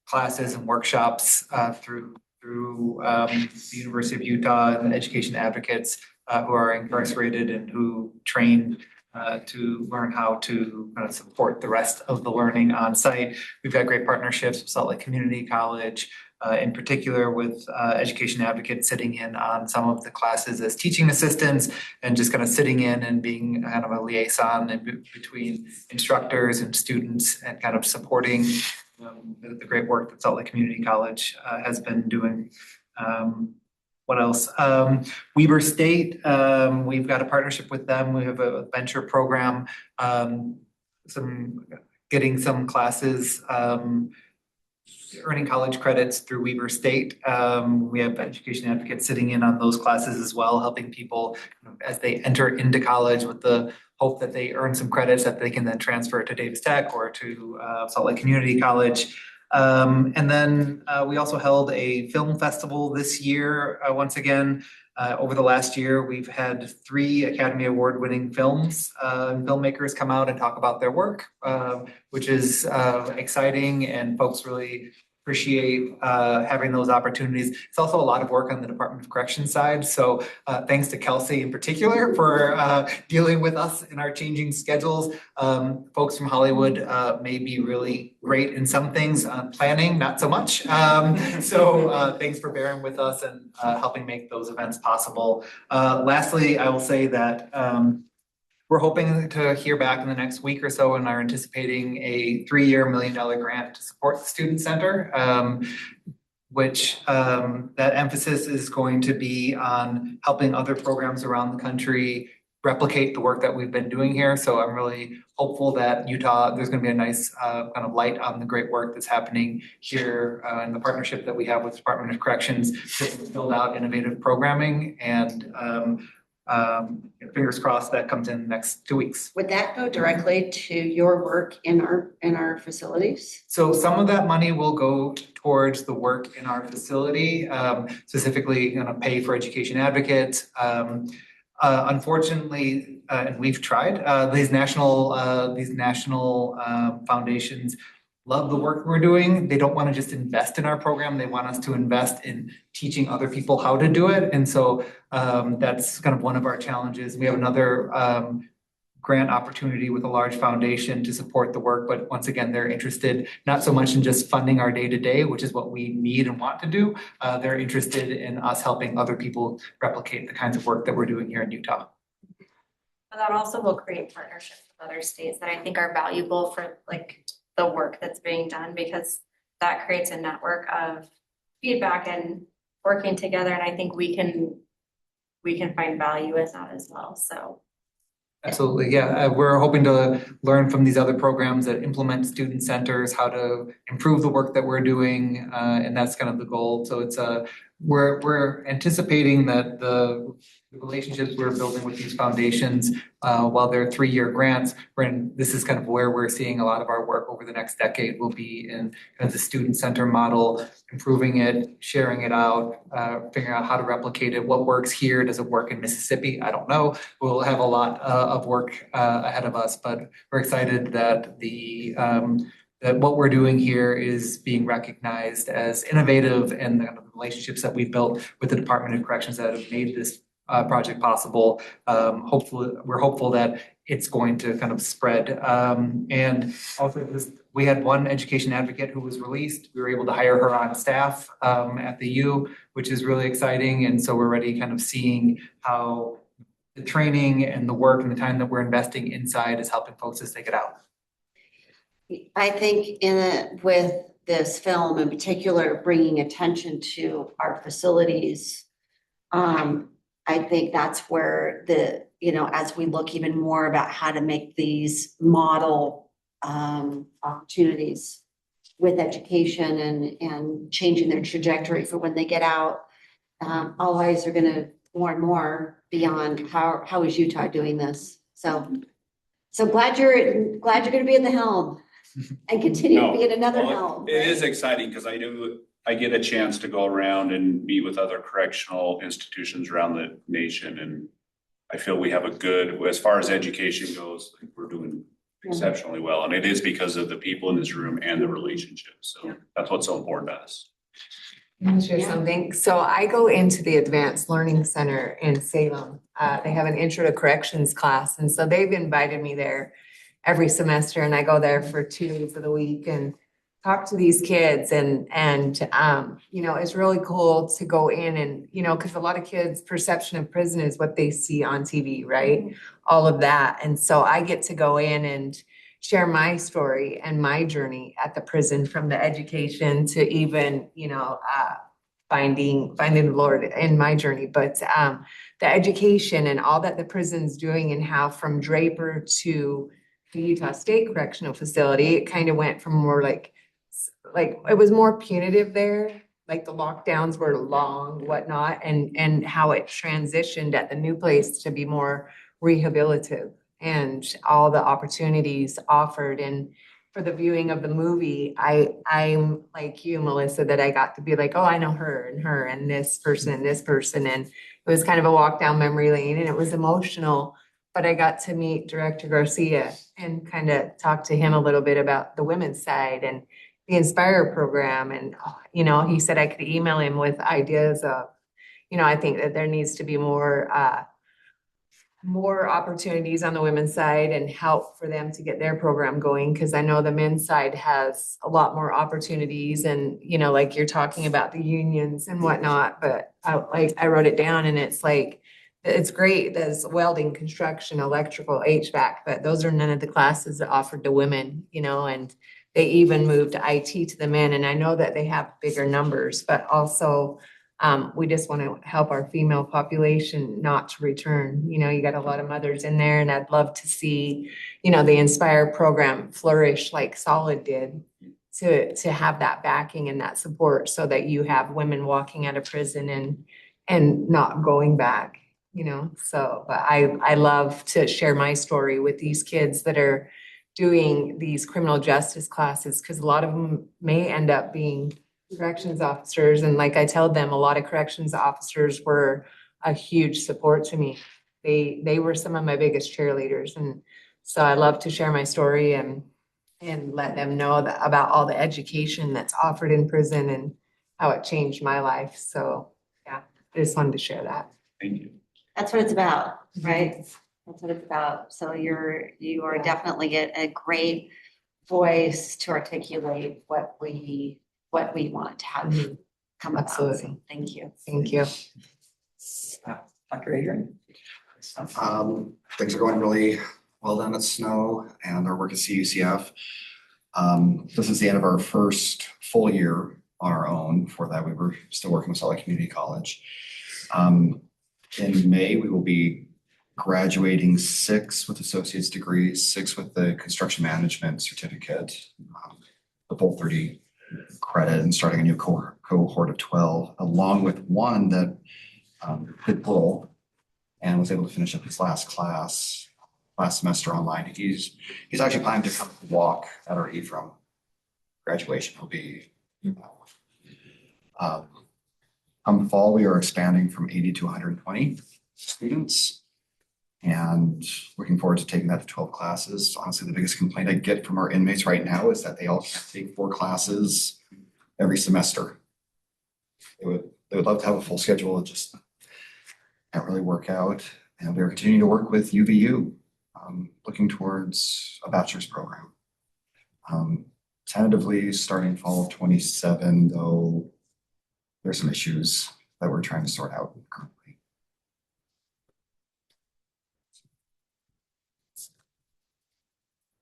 [SPEAKER 11] classes and workshops through the University of Utah and education advocates who are incarcerated and who train to learn how to kind of support the rest of the learning on site. We've got great partnerships with Salt Lake Community College, in particular with education advocates sitting in on some of the classes as teaching assistants and just kind of sitting in and being kind of a liaison between instructors and students and kind of supporting the great work that Salt Lake Community College has been doing. What else? Weber State, we've got a partnership with them. We have a venture program, getting some classes, earning college credits through Weber State. We have education advocates sitting in on those classes as well, helping people as they enter into college with the hope that they earn some credits that they can then transfer to Davis Tech or to Salt Lake Community College. And then we also held a film festival this year. Once again, over the last year, we've had 3 Academy Award winning films. Filmmakers come out and talk about their work, which is exciting, and folks really appreciate having those opportunities. It's also a lot of work on the Department of Corrections side. So thanks to Kelsey in particular for dealing with us in our changing schedules. Folks from Hollywood may be really great in some things, planning, not so much. So thanks for bearing with us and helping make those events possible. Lastly, I will say that we're hoping to hear back in the next week or so and are anticipating a 3-year $1 million grant to support the Student Center, which that emphasis is going to be on helping other programs around the country replicate the work that we've been doing here. So I'm really hopeful that Utah, there's going to be a nice kind of light on the great work that's happening here and the partnership that we have with the Department of Corrections to build out innovative programming, and fingers crossed that comes in the next 2 weeks.
[SPEAKER 6] Would that go directly to your work in our facilities?
[SPEAKER 11] So some of that money will go towards the work in our facility, specifically pay for education advocates. Unfortunately, and we've tried, these national foundations love the work we're doing. They don't want to just invest in our program. They want us to invest in teaching other people how to do it. And so that's kind of one of our challenges. We have another grant opportunity with a large foundation to support the work. But once again, they're interested not so much in just funding our day-to-day, which is what we need and want to do. They're interested in us helping other people replicate the kinds of work that we're doing here in Utah.
[SPEAKER 8] But that also will create partnerships with other states that I think are valuable for like the work that's being done, because that creates a network of feedback and working together. And I think we can find value in that as well. So.
[SPEAKER 11] Absolutely, yeah. We're hoping to learn from these other programs that implement student centers, how to improve the work that we're doing, and that's kind of the goal. So it's we're anticipating that the relationships we're building with these foundations, while they're 3-year grants, this is kind of where we're seeing a lot of our work over the next decade will be in kind of the student center model, improving it, sharing it out, figuring out how to replicate it. What works here? Does it work in Mississippi? I don't know. We'll have a lot of work ahead of us, but we're excited that that what we're doing here is being recognized as innovative, and the relationships that we've built with the Department of Corrections that have made this project possible. We're hopeful that it's going to kind of spread. And also we had one education advocate who was released. We were able to hire her on staff at the U, which is really exciting. And so we're already kind of seeing how the training and the work and the time that we're investing inside is helping folks as they get out.
[SPEAKER 6] I think with this film in particular, bringing attention to our facilities, I think that's where as we look even more about how to make these model opportunities with education and changing their trajectory for when they get out, all eyes are going to more and more beyond how is Utah doing this. So glad you're going to be at the helm and continue to be at another helm.
[SPEAKER 1] It is exciting because I get a chance to go around and meet with other correctional institutions around the nation, and I feel we have as far as education goes, I think we're doing exceptionally well, and it is because of the people in this room and the relationships. So that's what's so important to us.
[SPEAKER 10] Can I share something? So I go into the Advanced Learning Center in Salem. They have an Intro to Corrections class, and so they've invited me there every semester, and I go there for 2 days of the week and talk to these kids, and it's really cool to go in and, because a lot of kids' perception of prison is what they see on TV, right? Mm-hmm. All of that. And so I get to go in and share my story and my journey at the prison, from the education to even, finding the Lord in my journey. But the education and all that the prison's doing, and how from Draper to the Utah State Correctional Facility, it kind of went from more like it was more punitive there, like the lockdowns were long, whatnot, and how it transitioned at the new place to be more rehabilitative, and all the opportunities offered. And for the viewing of the movie, I'm like you, Melissa, that I got to be like, oh, I know her and this person and this person. And it was kind of a walk down memory lane, and it was emotional. But I got to meet Director Garcia and kind of talk to him a little bit about the women's side, and the Inspire program and, you know, he said I could email him with ideas of, you know, I think that there needs to be more opportunities on the women's side and help for them to get their program going. Cause I know the men's side has a lot more opportunities and, you know, like you're talking about the unions and whatnot, but I wrote it down and it's like, it's great. There's welding, construction, electrical, HVAC, but those are none of the classes that offered to women, you know, and they even moved IT to the men. And I know that they have bigger numbers, but also we just want to help our female population not to return. You know, you got a lot of mothers in there and I'd love to see, you know, the Inspire program flourish like Solid did to have that backing and that support so that you have women walking out of prison and not going back, you know. So but I love to share my story with these kids that are doing these criminal justice classes because a lot of them may end up being corrections officers. And like I tell them, a lot of corrections officers were a huge support to me. They were some of my biggest cheerleaders. And so I love to share my story and let them know about all the education that's offered in prison and how it changed my life. So yeah, I just wanted to share that.
[SPEAKER 1] Thank you.
[SPEAKER 6] That's what it's about, right? That's what it's about. So you are definitely a great voice to articulate what we want to have come about.
[SPEAKER 10] Absolutely.
[SPEAKER 6] Thank you.
[SPEAKER 10] Thank you.
[SPEAKER 3] Dr. Adrian.
[SPEAKER 16] Things are going really well down at Snow and our work at CUCF. This is the end of our first full year on our own. Before that, we were still working with Salt Lake Community College. In May, we will be graduating 6 with associate's degrees, 6 with the construction management certificate, the full 30 credit, and starting a new cohort of 12, along with one that did pull and was able to finish up his last semester online. He's actually planning to come walk at our Ephraim graduation. He'll be come fall, we are expanding from 80 to 120 students and looking forward to taking that to 12 classes. Honestly, the biggest complaint I get from our inmates right now is that they all can't take 4 classes every semester. They would love to have a full schedule. It just can't really work out. And we're continuing to work with UVU, looking towards a bachelor's program. Tentatively starting fall of 27, though there's some issues that we're trying to sort out currently.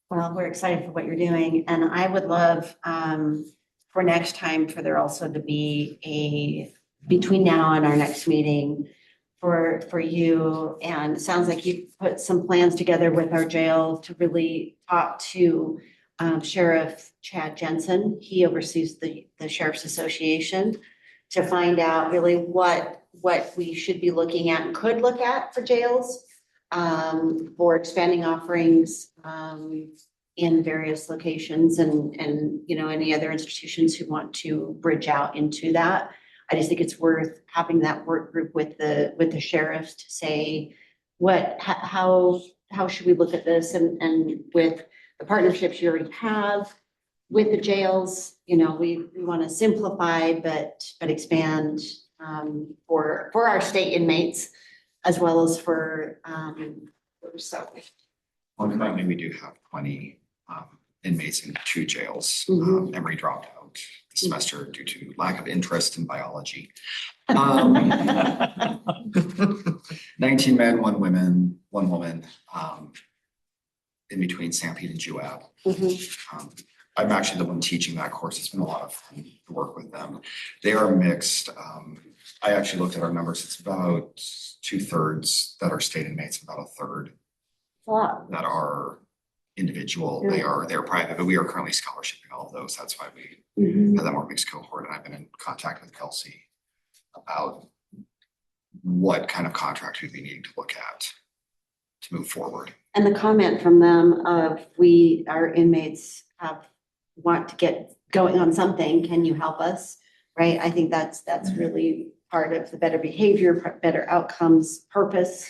[SPEAKER 6] Well, we're excited for what you're doing, and I would love for next time for there also to be between now and our next meeting for you, and it sounds like you put some plans together with our jail to really talk to Sheriff Chad Jensen. He oversees the Sheriff's Association to find out really what we should be looking at and could look at for jails for expanding offerings in various locations and you know, any other institutions who want to bridge out into that. I just think it's worth having that work group with the sheriffs to say how should we look at this, and with the partnerships you already have with the jails, you know, we want to simplify but expand for our state inmates as well as for so.
[SPEAKER 16] Well, currently we do have 20 inmates in 2 jails. Emory dropped out this semester due to lack of interest in biology. 19 men, 1 woman, in between Sanpete and Juab. I'm actually the one teaching that course. It's been a lot of fun to work with them. They are mixed. I actually looked at our numbers. It's about 2/3 that are state inmates, about 1/3 that are individual. They're private, but we are currently scholarshiping all of those. That's why we have that more mixed cohort. And I've been in contact with Kelsey about what kind of contract we'd be needing to look at to move forward.
[SPEAKER 6] And the comment from them of our inmates want to get going on something. Can you help us? Right. I think that's really part of the better behavior, better outcomes, purpose,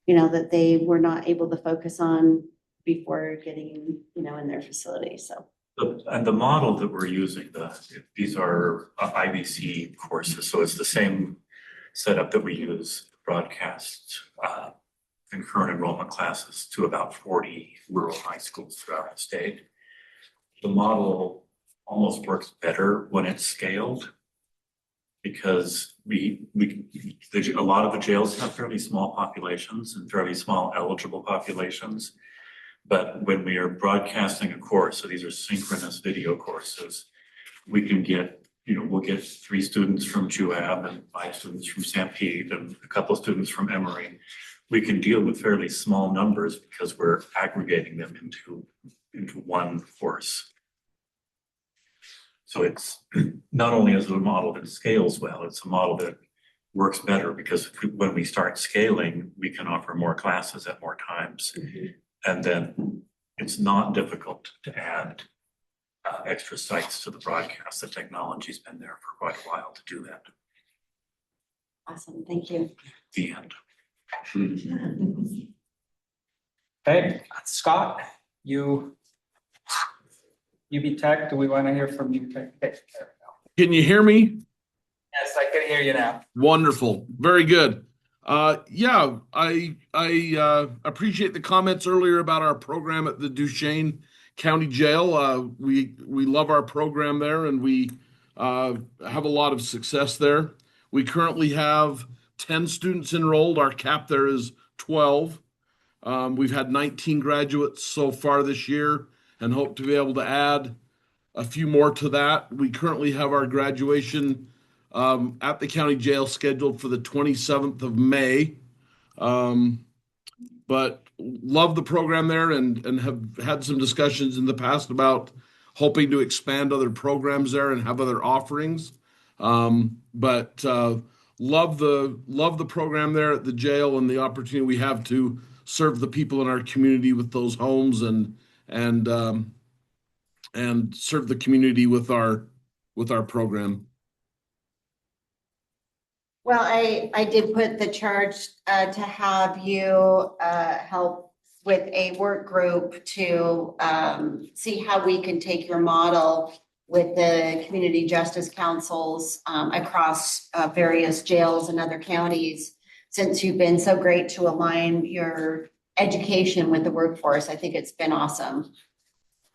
[SPEAKER 6] you know, that they were not able to focus on before getting, you know, in their facility. So
[SPEAKER 13] And the model that we're using, these are IBC courses, so it's the same setup that we use to broadcast concurrent enrollment classes to about 40 rural high schools throughout the state. The model almost works better when it's scaled because a lot of the jails have fairly small populations and fairly small eligible populations. But when we are broadcasting a course, so these are synchronous video courses, we can get, we'll get 3 students from Juab and 5 students from Stampede and a couple of students from Emory. We can deal with fairly small numbers because we're aggregating them into one course. So it's not only is it a model that scales well, it's a model that works better because when we start scaling, we can offer more classes at more times. And then it's not difficult to add extra sites to the broadcast. The technology's been there for quite a while to do that.
[SPEAKER 6] Awesome, thank you.
[SPEAKER 13] The end.
[SPEAKER 3] Okay, Scott, UB Tech, do we want to hear from you?
[SPEAKER 17] Can you hear me?
[SPEAKER 3] Yes, I can hear you now.
[SPEAKER 17] Wonderful. Very good. Yeah, I appreciate the comments earlier about our program at the Duchesne County Jail. We love our program there, and we have a lot of success there. We currently have 10 students enrolled. Our cap there is 12. We've had 19 graduates so far this year and hope to be able to add a few more to that. We currently have our graduation at the county jail scheduled for the 27th of May. But love the program there and have had some discussions in the past about hoping to expand other programs there and have other offerings. But love the program there at the jail and the opportunity we have to serve the people in our community with those homes and serve the community with our program.
[SPEAKER 6] Well, I did put the charge to have you help with a work group to see how we can take your model with the community justice councils across various jails and other counties, since you've been so great to align your education with the workforce. I think it's been awesome.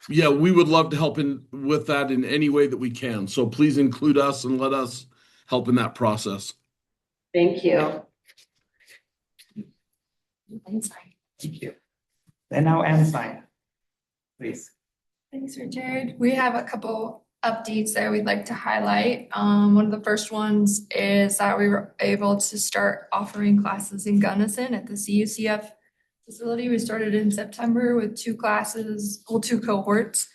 [SPEAKER 17] Yeah, we would love to help with that in any way that we can. So please include us and let us help in that process.
[SPEAKER 6] Thank you.
[SPEAKER 3] Ensign. Thank you. And now Ensign, please.
[SPEAKER 18] Thanks, Richard. We have a couple updates that we'd like to highlight. One of the first ones is that we were able to start offering classes in Gunnison at the CUCF facility. We started in September with 2 classes, 2 cohorts,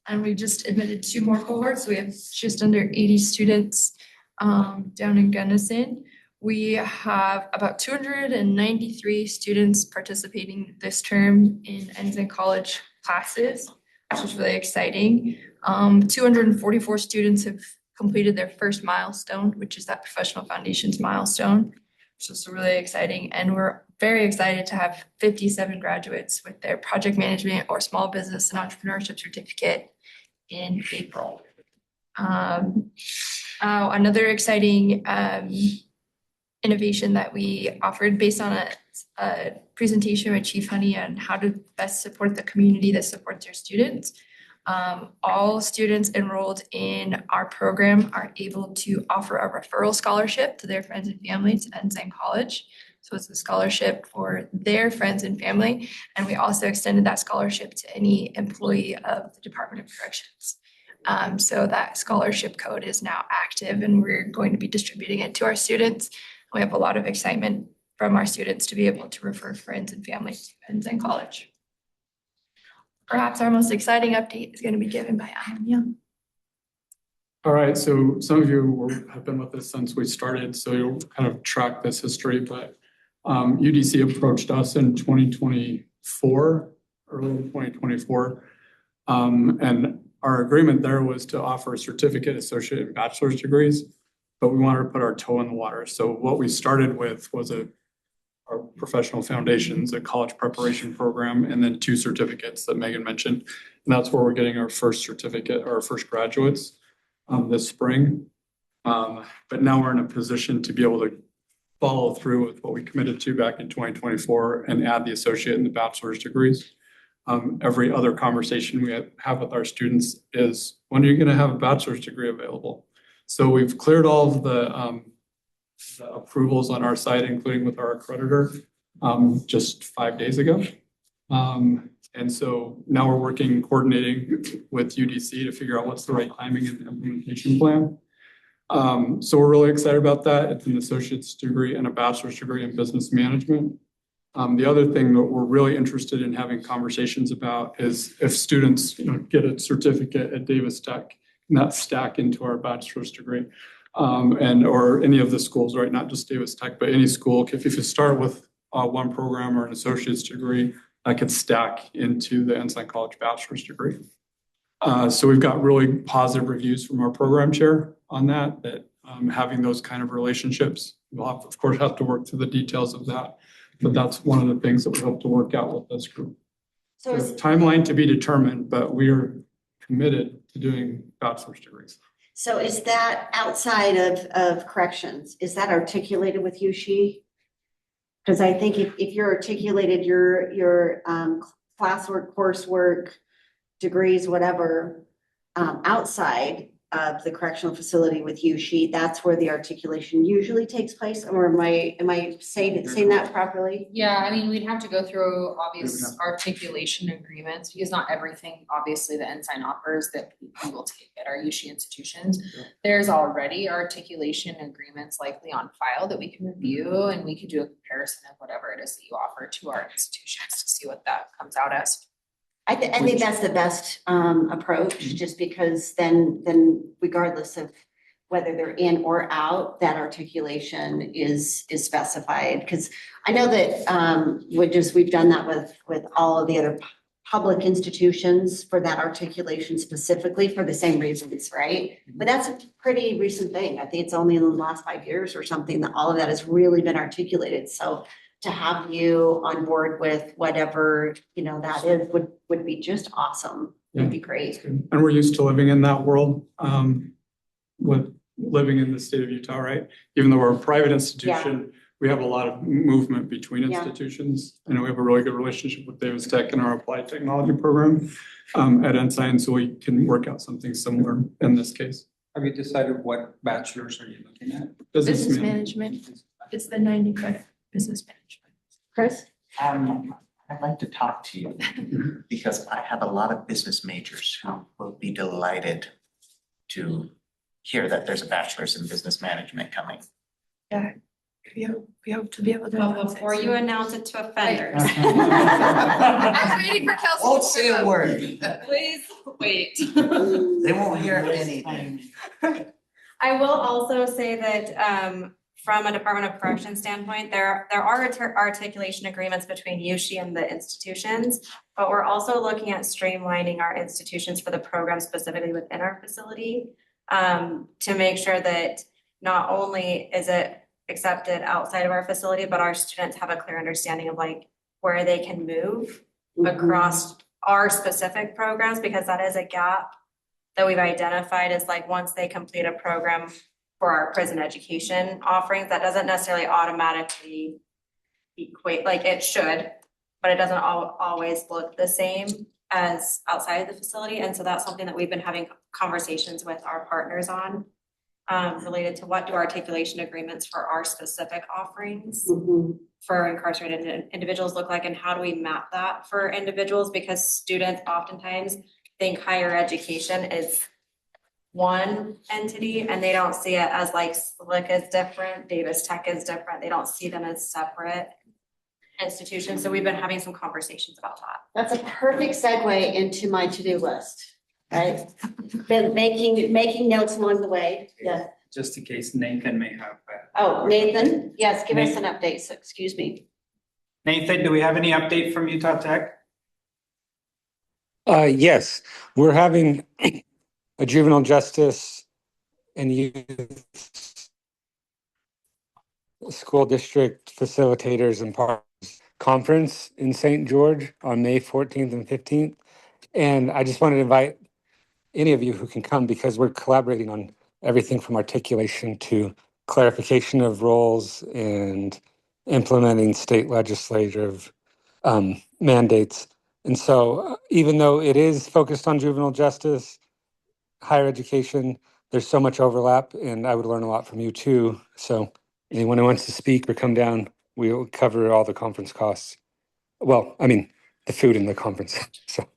[SPEAKER 18] and we just admitted 2 more cohorts. So we have just under 80 students down in Gunnison. We have about 293 students participating this term in Ensign College classes, which is really exciting. 244 students have completed their first milestone, which is that professional foundations milestone, which is really exciting. And we're very excited to have 57 graduates with their project management or small business and entrepreneurship certificate in April. Another exciting innovation that we offered based on a presentation with Chief Honey on how to best support the community that supports their students. All students enrolled in our program are able to offer a referral scholarship to their friends and family to Ensign College. So it's a scholarship for their friends and family. And we also extended that scholarship to any employee of the Department of Corrections. So that scholarship code is now active and we're going to be distributing it to our students. We have a lot of excitement from our students to be able to refer friends and family to Ensign College. Perhaps our most exciting update is going to be given by Adam Young.
[SPEAKER 14] All right, so some of you have been with us since we started, so you'll kind of track this history, but UDC approached us in 2024, early 2024, and our agreement there was to offer certificate, associate, and bachelor's degrees, but we wanted to put our toe in the water. So what we started with was our our professional foundations, a college preparation program, and then 2 certificates that Megan mentioned. And that's where we're getting our first certificate, our first graduates this spring. But now we're in a position to be able to follow through with what we committed to back in 2024 and add the associate and the bachelor's degrees. Every other conversation we have with our students is, when are you going to have a bachelor's degree available? So we've cleared all of the approvals on our side, including with our accreditor, just 5 days ago. And so now we're coordinating with UDC to figure out what's the right timing and implementation plan. So we're really excited about that. It's an associate's degree and a bachelor's degree in business management. The other thing that we're really interested in having conversations about is if students, get a certificate at Davis Tech, not stack into our bachelor's degree, or any of the schools, right? Not just Davis Tech, but any school. If you start with one program or an associate's degree, that could stack into the Ensign College bachelor's degree. So we've got really positive reviews from our program chair on that having those kind of relationships, we'll of course have to work through the details of that. But that's one of the things that we hope to work out with this group. So timeline to be determined, but we are committed to doing bachelor's degrees.
[SPEAKER 6] So is that outside of corrections? Is that articulated with USHE? Because I think if you're articulated your classwork, coursework, degrees, whatever, outside of the correctional facility with USHE, that's where the articulation usually takes place, or am I saying that properly?
[SPEAKER 19] Yeah, I mean, we'd have to go through obvious articulation agreements, because not everything, obviously, the Ensign offers that we will take at our USHE institutions. There's already articulation agreements likely on file that we can review, and we could do a comparison of whatever it is that you offer to our institutions to see what that comes out as.
[SPEAKER 6] I think that's the best approach, just because then regardless of whether they're in or out, that articulation is specified. Because I know that we've done that with all of the other public institutions for that articulation specifically for the same reasons, right? But that's a pretty recent thing. I think it's only in the last 5 years or something that all of that has really been articulated. So to have you on board with whatever, that is would be just awesome. It'd be great.
[SPEAKER 14] And we're used to living in that world, with living in the state of Utah, right? Even though we're a private institution, we have a lot of movement between institutions. I know we have a really good relationship with Davis Tech and our applied technology program at Ensign, so we can work out something similar in this case.
[SPEAKER 3] Have you decided what bachelor's are you looking at?
[SPEAKER 18] Business management. It's the 90 credit business management.
[SPEAKER 6] Chris?
[SPEAKER 15] I'd like to talk to you because I have a lot of business majors who will be delighted to hear that there's a bachelor's in business management coming.
[SPEAKER 18] Yeah, we hope to be able to.
[SPEAKER 8] Well, before you announce it to offenders.
[SPEAKER 18] I'm waiting for Kelsey.
[SPEAKER 15] Won't say a word.
[SPEAKER 8] Please wait.
[SPEAKER 15] They won't hear anything.
[SPEAKER 8] I will also say that from a Department of Corrections standpoint, there are articulation agreements between USHE and the institutions, but we're also looking at streamlining our institutions for the program specifically within our facility to make sure that not only is it accepted outside of our facility, but our students have a clear understanding of where they can move across our specific programs, because that is a gap that we've identified is once they complete a program for our prison education offerings, that doesn't necessarily automatically equate, it should, but it doesn't always look the same as outside of the facility. And so that's something that we've been having conversations with our partners on, related to what do articulation agreements for our specific offerings for incarcerated individuals look like, and how do we map that for individuals, because students oftentimes think higher education is one entity and they don't see it as SLIC is different, Davis Tech is different. They don't see them as separate institutions. So we've been having some conversations about that.
[SPEAKER 6] That's a perfect segue into my to-do list, right? Been making notes along the way. Yeah.
[SPEAKER 3] Just in case Nathan may have.
[SPEAKER 6] Oh, Nathan, yes, give us an update. So, excuse me.
[SPEAKER 3] Nathan, do we have any update from Utah Tech?
[SPEAKER 20] Yes, we're having a juvenile justice and youth school district facilitators and partners conference in St. George on May 14th and 15th. And I just wanted to invite any of you who can come because we're collaborating on everything from articulation to clarification of roles and implementing state legislative mandates. And so even though it is focused on juvenile justice, higher education, there's so much overlap and I would learn a lot from you too. So anyone who wants to speak or come down, we'll cover all the conference costs. Well, I mean, the food in the conference. So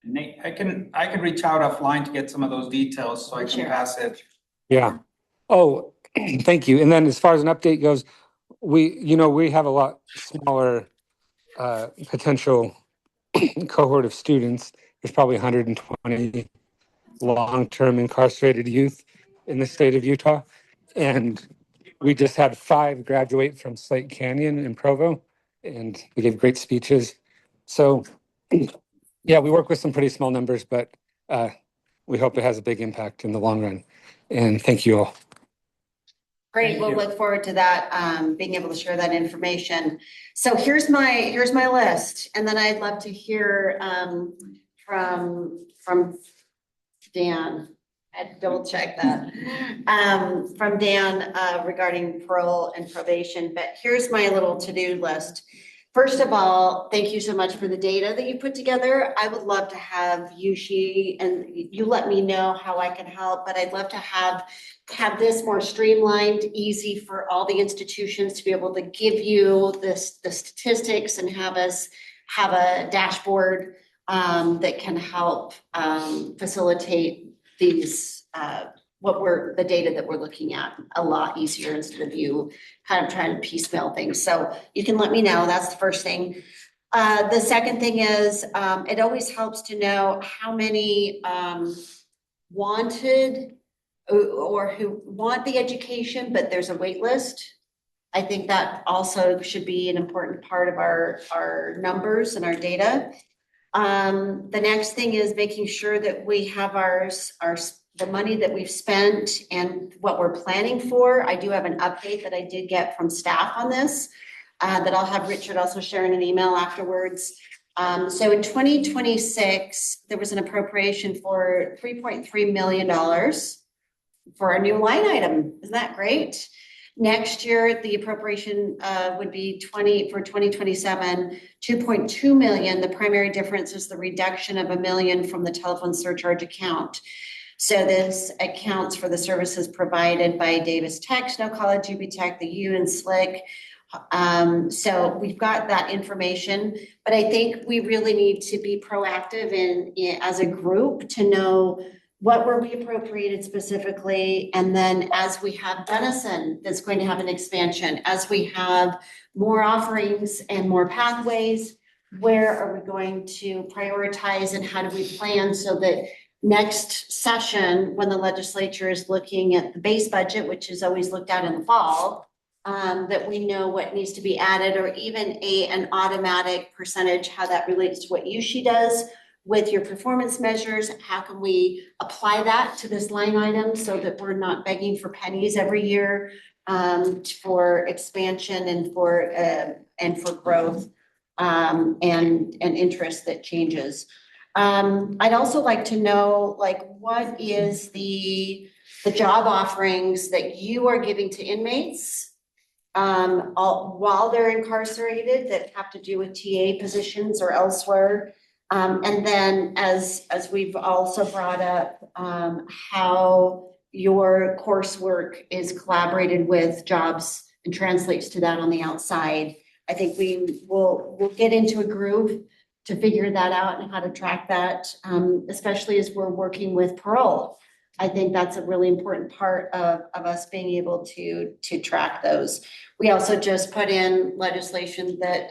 [SPEAKER 3] Nate, I can reach out offline to get some of those details so I can pass it.
[SPEAKER 20] yeah. Oh, thank you. And then as far as an update goes, we have a lot smaller potential cohort of students. There's probably 120 long-term incarcerated youth in the state of Utah. And we just had 5 graduate from Slate Canyon in Provo, and we gave great speeches. So yeah, we work with some pretty small numbers, but we hope it has a big impact in the long run. And thank you all.
[SPEAKER 6] Great, we'll look forward to that, being able to share that information. So here's my list, and then I'd love to hear from Dan. I had to double check that. From Dan regarding parole and probation, but here's my little to-do list. First of all, thank you so much for the data that you put together. I would love to have Yushi, and you let me know how I can help, but I'd love to have this more streamlined, easy for all the institutions to be able to give you the statistics and have us have a dashboard that can help facilitate these the data that we're looking at a lot easier instead of you kind of trying to piecemeal things. So you can let me know. That's the first thing. The second thing is it always helps to know how many wanted or who want the education, but there's a wait list. I think that also should be an important part of our numbers and our data. The next thing is making sure that we have the money that we've spent and what we're planning for. I do have an update that I did get from staff on this that I'll have Richard also share in an email afterwards. So in 2026, there was an appropriation for $3.3 million for a new line item. Isn't that great? Next year, the appropriation would be for 2027, 2.2 million. The primary difference is the reduction of $1 million from the telephone surcharge account. So this accounts for the services provided by Davis Tech, Snow College, UPEP, the U, and SLIC. So we've got that information, but I think we really need to be proactive as a group to know what were we appropriated specifically. And then as we have Denison that's going to have an expansion, as we have more offerings and more pathways, where are we going to prioritize and how do we plan so that next session, when the legislature is looking at the base budget, which is always looked at in the fall, that we know what needs to be added, or even an automatic percentage, how that relates to what USHE does with your performance measures. How can we apply that to this line item so that we're not begging for pennies every year for expansion and for growth and interest that changes. I'd also like to know, what is the job offerings that you are giving to inmates while they're incarcerated that have to do with TA positions or elsewhere? And then as we've also brought up, how your coursework is collaborated with jobs and translates to that on the outside. I think we'll get into a groove to figure that out and how to track that, especially as we're working with parole. I think that's a really important part of us being able to track those. We also just put in legislation that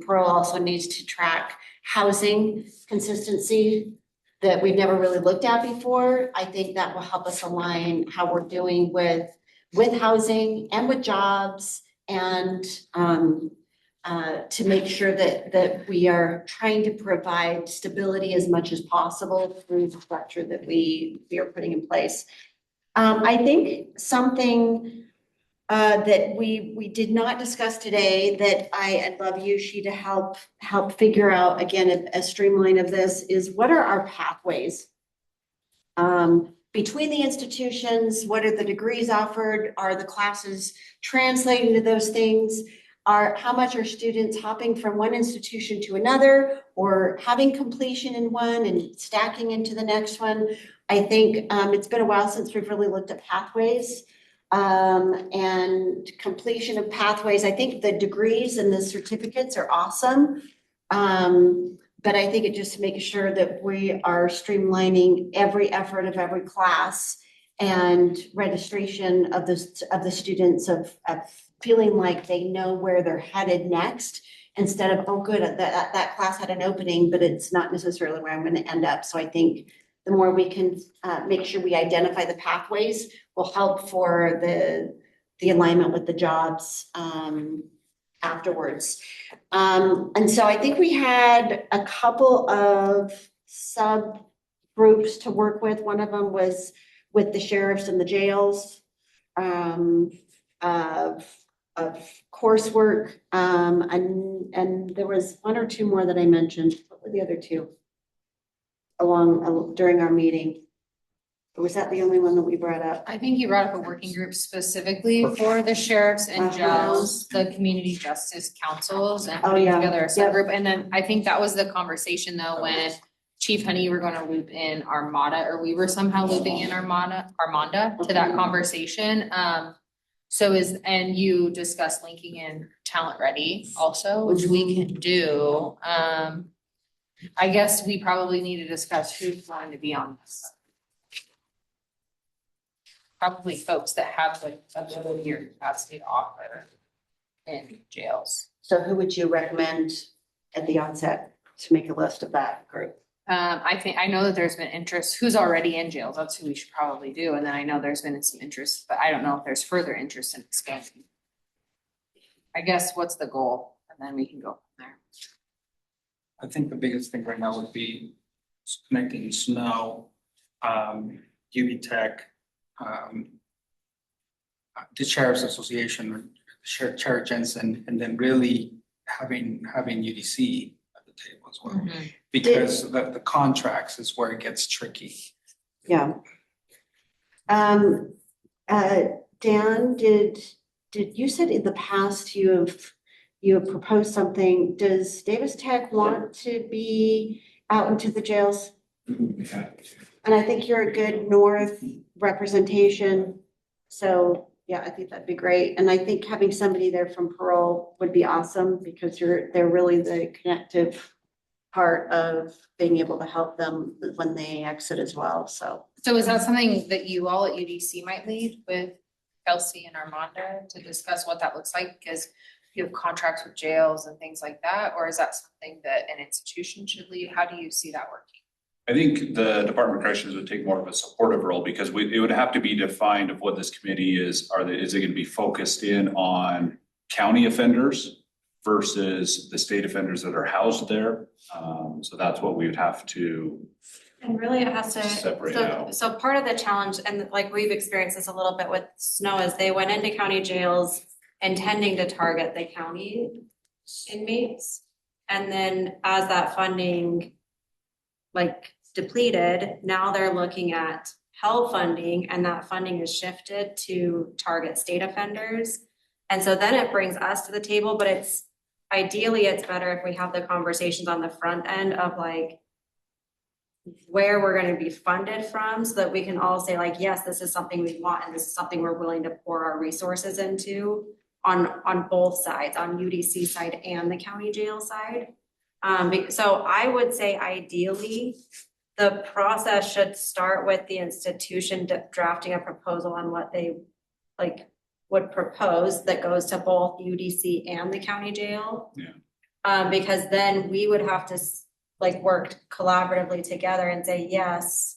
[SPEAKER 6] parole also needs to track housing consistency that we've never really looked at before. I think that will help us align how we're doing with housing and with jobs, and to make sure that we are trying to provide stability as much as possible through the structure that we are putting in place. I think something that we did not discuss today, that I'd love Yushi to help figure out, again, a streamline of this, is what are our pathways? Between the institutions, what are the degrees offered? Are the classes translating to those things? How much are students hopping from one institution to another, or having completion in one and stacking into the next one? I think it's been a while since we've really looked at pathways and completion of pathways. I think the degrees and the certificates are awesome. But I think it just making sure that we are streamlining every effort of every class and registration of the students of feeling like they know where they're headed next, instead of, oh, good, that class had an opening, but it's not necessarily where I'm going to end up. So I think the more we can make sure we identify the pathways will help for the alignment with the jobs afterwards. And so I think we had a couple of subgroups to work with. One of them was with the sheriffs and the jails, of coursework. And there was one or two more that I mentioned. What were the other two during our meeting? Or was that the only one that we brought up?
[SPEAKER 19] I think you brought up a working group specifically for the sheriffs and jails, the community justice councils, and putting together a subgroup. And then I think that was the conversation though, when Chief Honey, you were gonna loop in Armada, or we were somehow looping in Armanda to that conversation. And you discussed linking in Talent Ready also, which we can do. I guess we probably need to discuss who's going to be on this. Probably folks that have the ability or capacity to offer in jails.
[SPEAKER 6] So who would you recommend at the onset to make a list of that group?
[SPEAKER 19] I know that there's been interest, who's already in jails, that's who we should probably do. And then I know there's been some interest, but I don't know if there's further interest in expanding. I guess what's the goal? And then we can go from there.
[SPEAKER 3] I think the biggest thing right now would be connecting Snow, UPEP, the Sheriff's Association, Chair Jensen, and then really having UDC at the table as well. Mm-hmm. Because the contracts is where it gets tricky.
[SPEAKER 6] Yeah. Dan, did you said in the past you have proposed something? Does Davis Tech want to be out into the jails?
[SPEAKER 1] Yeah.
[SPEAKER 6] And I think you're a good North representation. So yeah, I think that'd be great. And I think having somebody there from parole would be awesome, because they're really the connective part of being able to help them when they exit as well. So
[SPEAKER 19] is that something that you all at UDC might lead with Kelsey and Armanda to discuss what that looks like? Because you have contracts with jails and things like that, or is that something that an institution should lead? How do you see that working?
[SPEAKER 1] I think the Department of Corrections would take more of a supportive role, because it would have to be defined of what this committee is. Is it going to be focused in on county offenders versus the state offenders that are housed there? So that's what we would have to.
[SPEAKER 8] And really it has to
[SPEAKER 1] separate out.
[SPEAKER 8] So part of the challenge, and like we've experienced this a little bit with Snow, is they went into county jails intending to target the county inmates. And then as that funding depleted, now they're looking at Pell funding, and that funding is shifted to target state offenders. And so then it brings us to the table, but ideally it's better if we have the conversations on the front end of where we're going to be funded from, so that we can all say yes, this is something we want, and this is something we're willing to pour our resources into on both sides, on UDC side and the county jail side. So I would say ideally, the process should start with the institution drafting a proposal on what they would propose that goes to both UDC and the county jail.
[SPEAKER 1] Yeah.
[SPEAKER 8] Because then we would have to work collaboratively together and say, yes,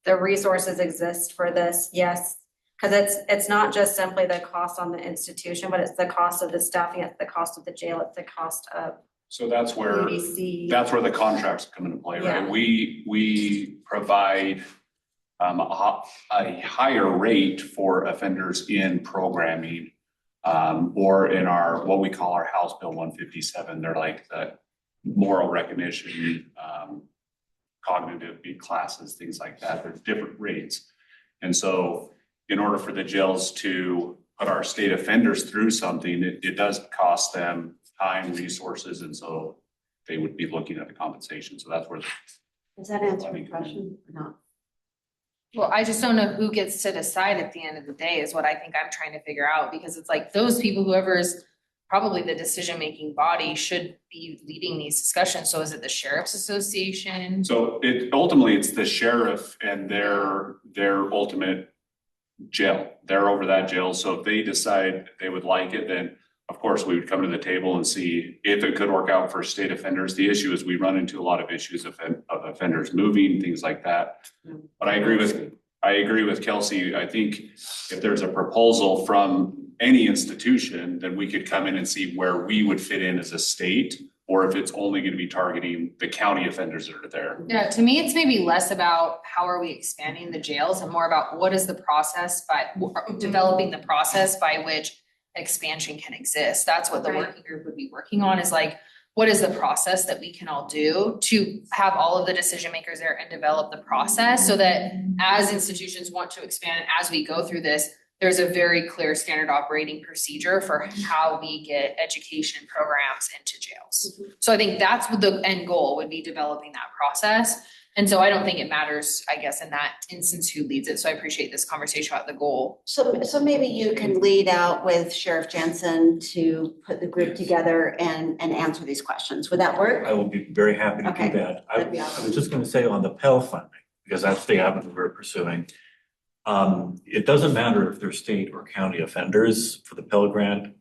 [SPEAKER 8] the resources exist for this. Yes. Because it's not just simply the cost on the institution, but it's the cost of the staffing, it's the cost of the jail, it's the cost of.
[SPEAKER 1] So that's where
[SPEAKER 8] UDC.
[SPEAKER 1] That's where the contracts come into play, right?
[SPEAKER 8] Yeah.
[SPEAKER 1] We provide a higher rate for offenders in programming or in our, what we call our House Bill 157, they're like the moral recognition, cognitive classes, things like that. There's different rates. And so in order for the jails to put our state offenders through something, it does cost them time, resources, and so they would be looking at the compensation. So that's where.
[SPEAKER 6] Does that answer your question or not?
[SPEAKER 19] Well, I just don't know who gets to decide at the end of the day is what I think I'm trying to figure out, because it's like those people, whoever is probably the decision-making body, should be leading these discussions. So is it the Sheriff's Association?
[SPEAKER 1] So ultimately it's the sheriff and their ultimate jail. They're over that jail. So if they decide they would like it, then of course we would come to the table and see if it could work out for state offenders. The issue is we run into a lot of issues of offenders moving, things like that. But I agree with Kelsey. I think if there's a proposal from any institution, then we could come in and see where we would fit in as a state, or if it's only going to be targeting the county offenders that are there.
[SPEAKER 19] Yeah, to me, it's maybe less about how are we expanding the jails and more about what is the process by developing the process by which expansion can exist. That's what the working group would be working on, is like, what is the process that we can all do to have all of the decision makers there and develop the process so that as institutions want to expand, as we go through this, there's a very clear standard operating procedure for how we get education programs into jails. So I think that's what the end goal would be, developing that process. And so I don't think it matters, I guess, in that instance who leads it. So I appreciate this conversation about the goal.
[SPEAKER 6] So maybe you can lead out with Sheriff Jensen to put the group together and answer these questions. Would that work?
[SPEAKER 13] I will be very happy to do that. I was just going to say on the Pell funding, because that's the avenue we're pursuing. It doesn't matter if they're state or county offenders for the Pell grant,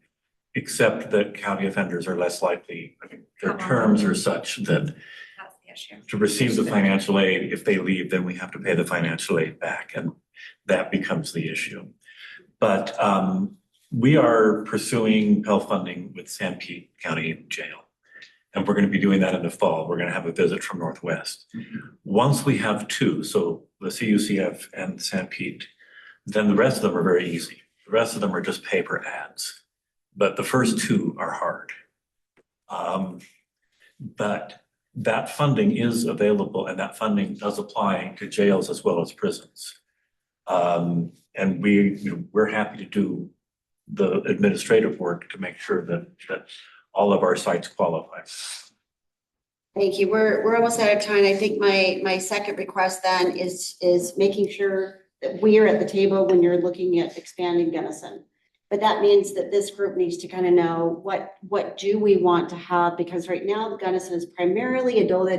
[SPEAKER 13] except that county offenders are less likely, I mean, their terms are such that to receive the financial aid, if they leave, then we have to pay the financial aid back, and that becomes the issue. But we are pursuing Pell funding with San Pete County Jail, and we're going to be doing that in the fall. We're going to have a visit from Northwest. Once we have two, so the CUCF and San Pete, then the rest of them are very easy. The rest of them are just paper ads, but the first two are hard. But that funding is available, and that funding does apply to jails as well as prisons. And we're happy to do the administrative work to make sure that all of our sites qualify.
[SPEAKER 6] Thank you. We're almost out of time. I think my second request then is making sure that we are at the table when you're looking at expanding Gunnison. But that means that this group needs to kind of know what do we want to have, because right now Gunnison is primarily adult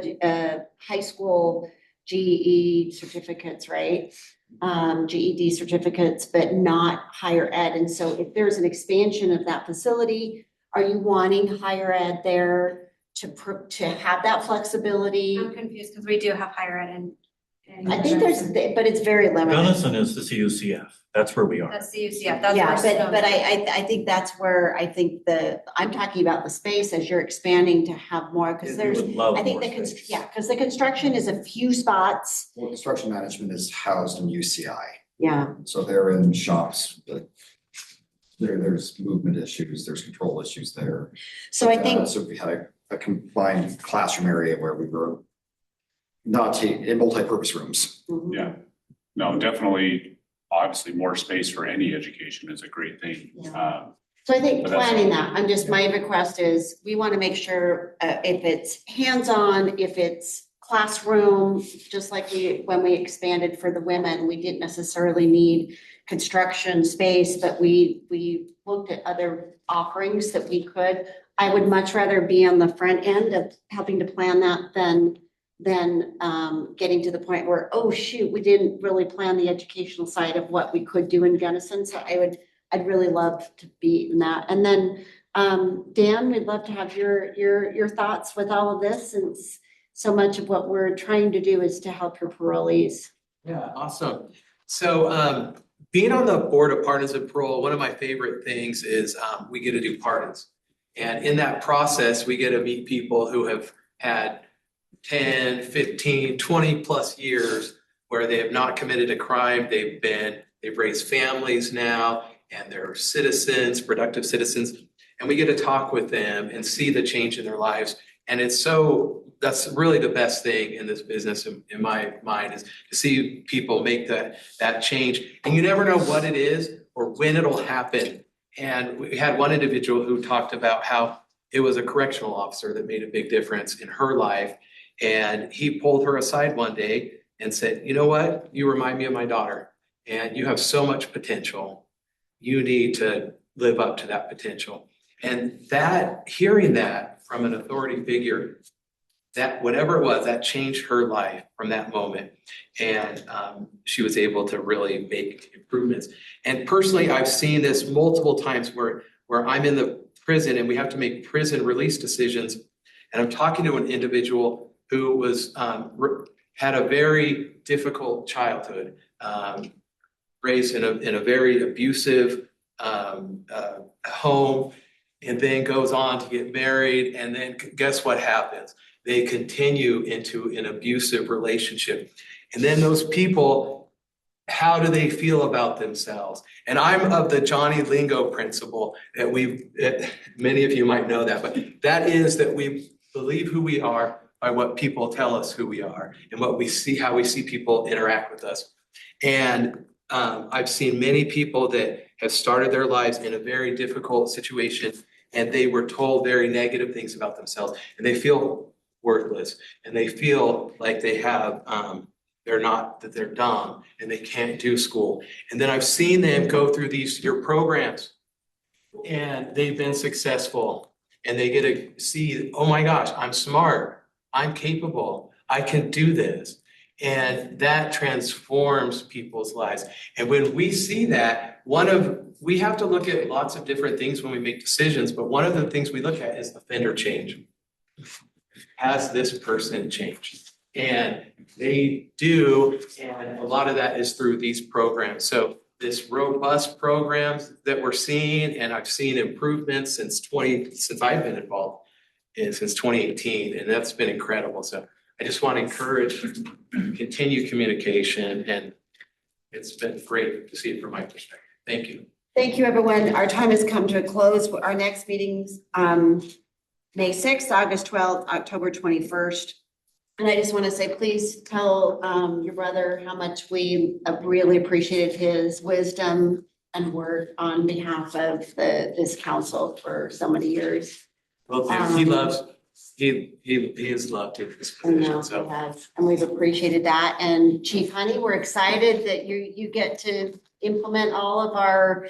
[SPEAKER 6] high school GED certificates, right? GED certificates, but not higher ed. And so if there's an expansion of that facility, are you wanting higher ed there to have that flexibility?
[SPEAKER 8] I'm confused because we do have higher ed and.
[SPEAKER 6] I think but it's very limited.
[SPEAKER 13] Gunnison is the CUCF. That's where we are.
[SPEAKER 8] That's CUCF. That's
[SPEAKER 6] yeah, but I think that's where I think I'm talking about the space as you're expanding to have more, because there's I think because the construction is a few spots.
[SPEAKER 16] Well, construction management is housed in UCI.
[SPEAKER 6] Yeah.
[SPEAKER 16] So they're in shops, but there's movement issues, there's control issues there.
[SPEAKER 6] So I think
[SPEAKER 16] so we had a combined classroom area where we were not in multi-purpose rooms.
[SPEAKER 6] Mm-hmm.
[SPEAKER 1] Yeah, no, definitely, obviously more space for any education is a great thing.
[SPEAKER 6] Yeah. So I think planning that, my request is we want to make sure if it's hands-on, if it's classroom, just like when we expanded for the women, we didn't necessarily need construction space, but we looked at other offerings that we could. I would much rather be on the front end of helping to plan that than getting to the point where, oh shoot, we didn't really plan the educational side of what we could do in Gunnison. So I'd really love to be in that. And then Dan, we'd love to have your thoughts with all of this, since so much of what we're trying to do is to help your parolees.
[SPEAKER 21] Yeah, awesome. So being on the board of Pardons and Parole, one of my favorite things is we get to do pardons. And in that process, we get to meet people who have had 10, 15, 20 plus years where they have not committed a crime. They've raised families now, and they're citizens, productive citizens. And we get to talk with them and see the change in their lives. And that's really the best thing in this business in my mind, is to see people make that change. And you never know what it is or when it'll happen. And we had one individual who talked about how it was a correctional officer that made a big difference in her life. And he pulled her aside one day and said, you know what? You remind me of my daughter, and you have so much potential. You need to live up to that potential. And hearing that from an authority figure, that whatever it was, that changed her life from that moment. And she was able to really make improvements. And personally, I've seen this multiple times where I'm in the prison and we have to make prison release decisions. And I'm talking to an individual who was had a very difficult childhood, raised in a very abusive home, and then goes on to get married. And then guess what happens? They continue into an abusive relationship. And then those people, how do they feel about themselves? And I'm of the Johnny Lingo principle that many of you might know that, but that is that we believe who we are by what people tell us who we are and what we see, how we see people interact with us. And I've seen many people that have started their lives in a very difficult situation, and they were told very negative things about themselves, and they feel worthless, and they feel like they have, that they're dumb and they can't do school. And then I've seen them go through your programs, and they've been successful, and they get to see, oh my gosh, I'm smart, I'm capable, I can do this. And that transforms people's lives. And when we see that, we have to look at lots of different things when we make decisions, but one of the things we look at is offender change. Has this person changed? And they do, and a lot of that is through these programs. So this robust programs that we're seeing, and I've seen improvements since I've been involved, since 2018, and that's been incredible. So I just want to encourage continued communication, and it's been great to see it from my perspective. Thank you.
[SPEAKER 6] Thank you, everyone. Our time has come to a close. Our next meeting's May 6th, August 12th, October 21st. And I just want to say, please tell your brother how much we really appreciated his wisdom and work on behalf of this council for so many years.
[SPEAKER 21] Well, he has loved this position, so.
[SPEAKER 6] He has, and we've appreciated that. And Chief Honey, we're excited that you get to implement all of our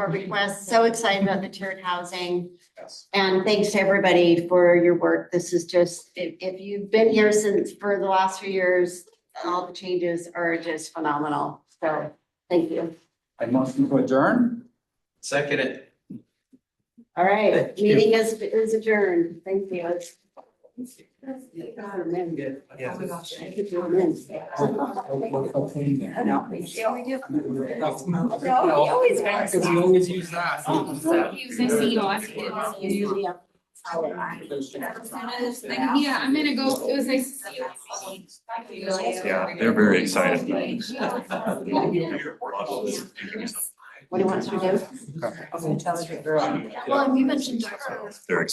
[SPEAKER 6] requests. So excited about the tiered housing.
[SPEAKER 21] Yes.
[SPEAKER 6] And thanks to everybody for your work. This is just, if you've been here for the last few years, all the changes are just phenomenal. So thank you.
[SPEAKER 3] I motion to adjourn.
[SPEAKER 21] Second it.
[SPEAKER 6] All right, meeting is adjourned. Thank you.
[SPEAKER 3] Yeah.
[SPEAKER 6] Oh my gosh. I could do
[SPEAKER 3] No, we always use that.
[SPEAKER 18] Yeah, I'm gonna go. It was nice to see you.
[SPEAKER 13] Yeah, they're very excited.
[SPEAKER 6] What do you want to do?
[SPEAKER 18] Well, and you mentioned.
[SPEAKER 13] They're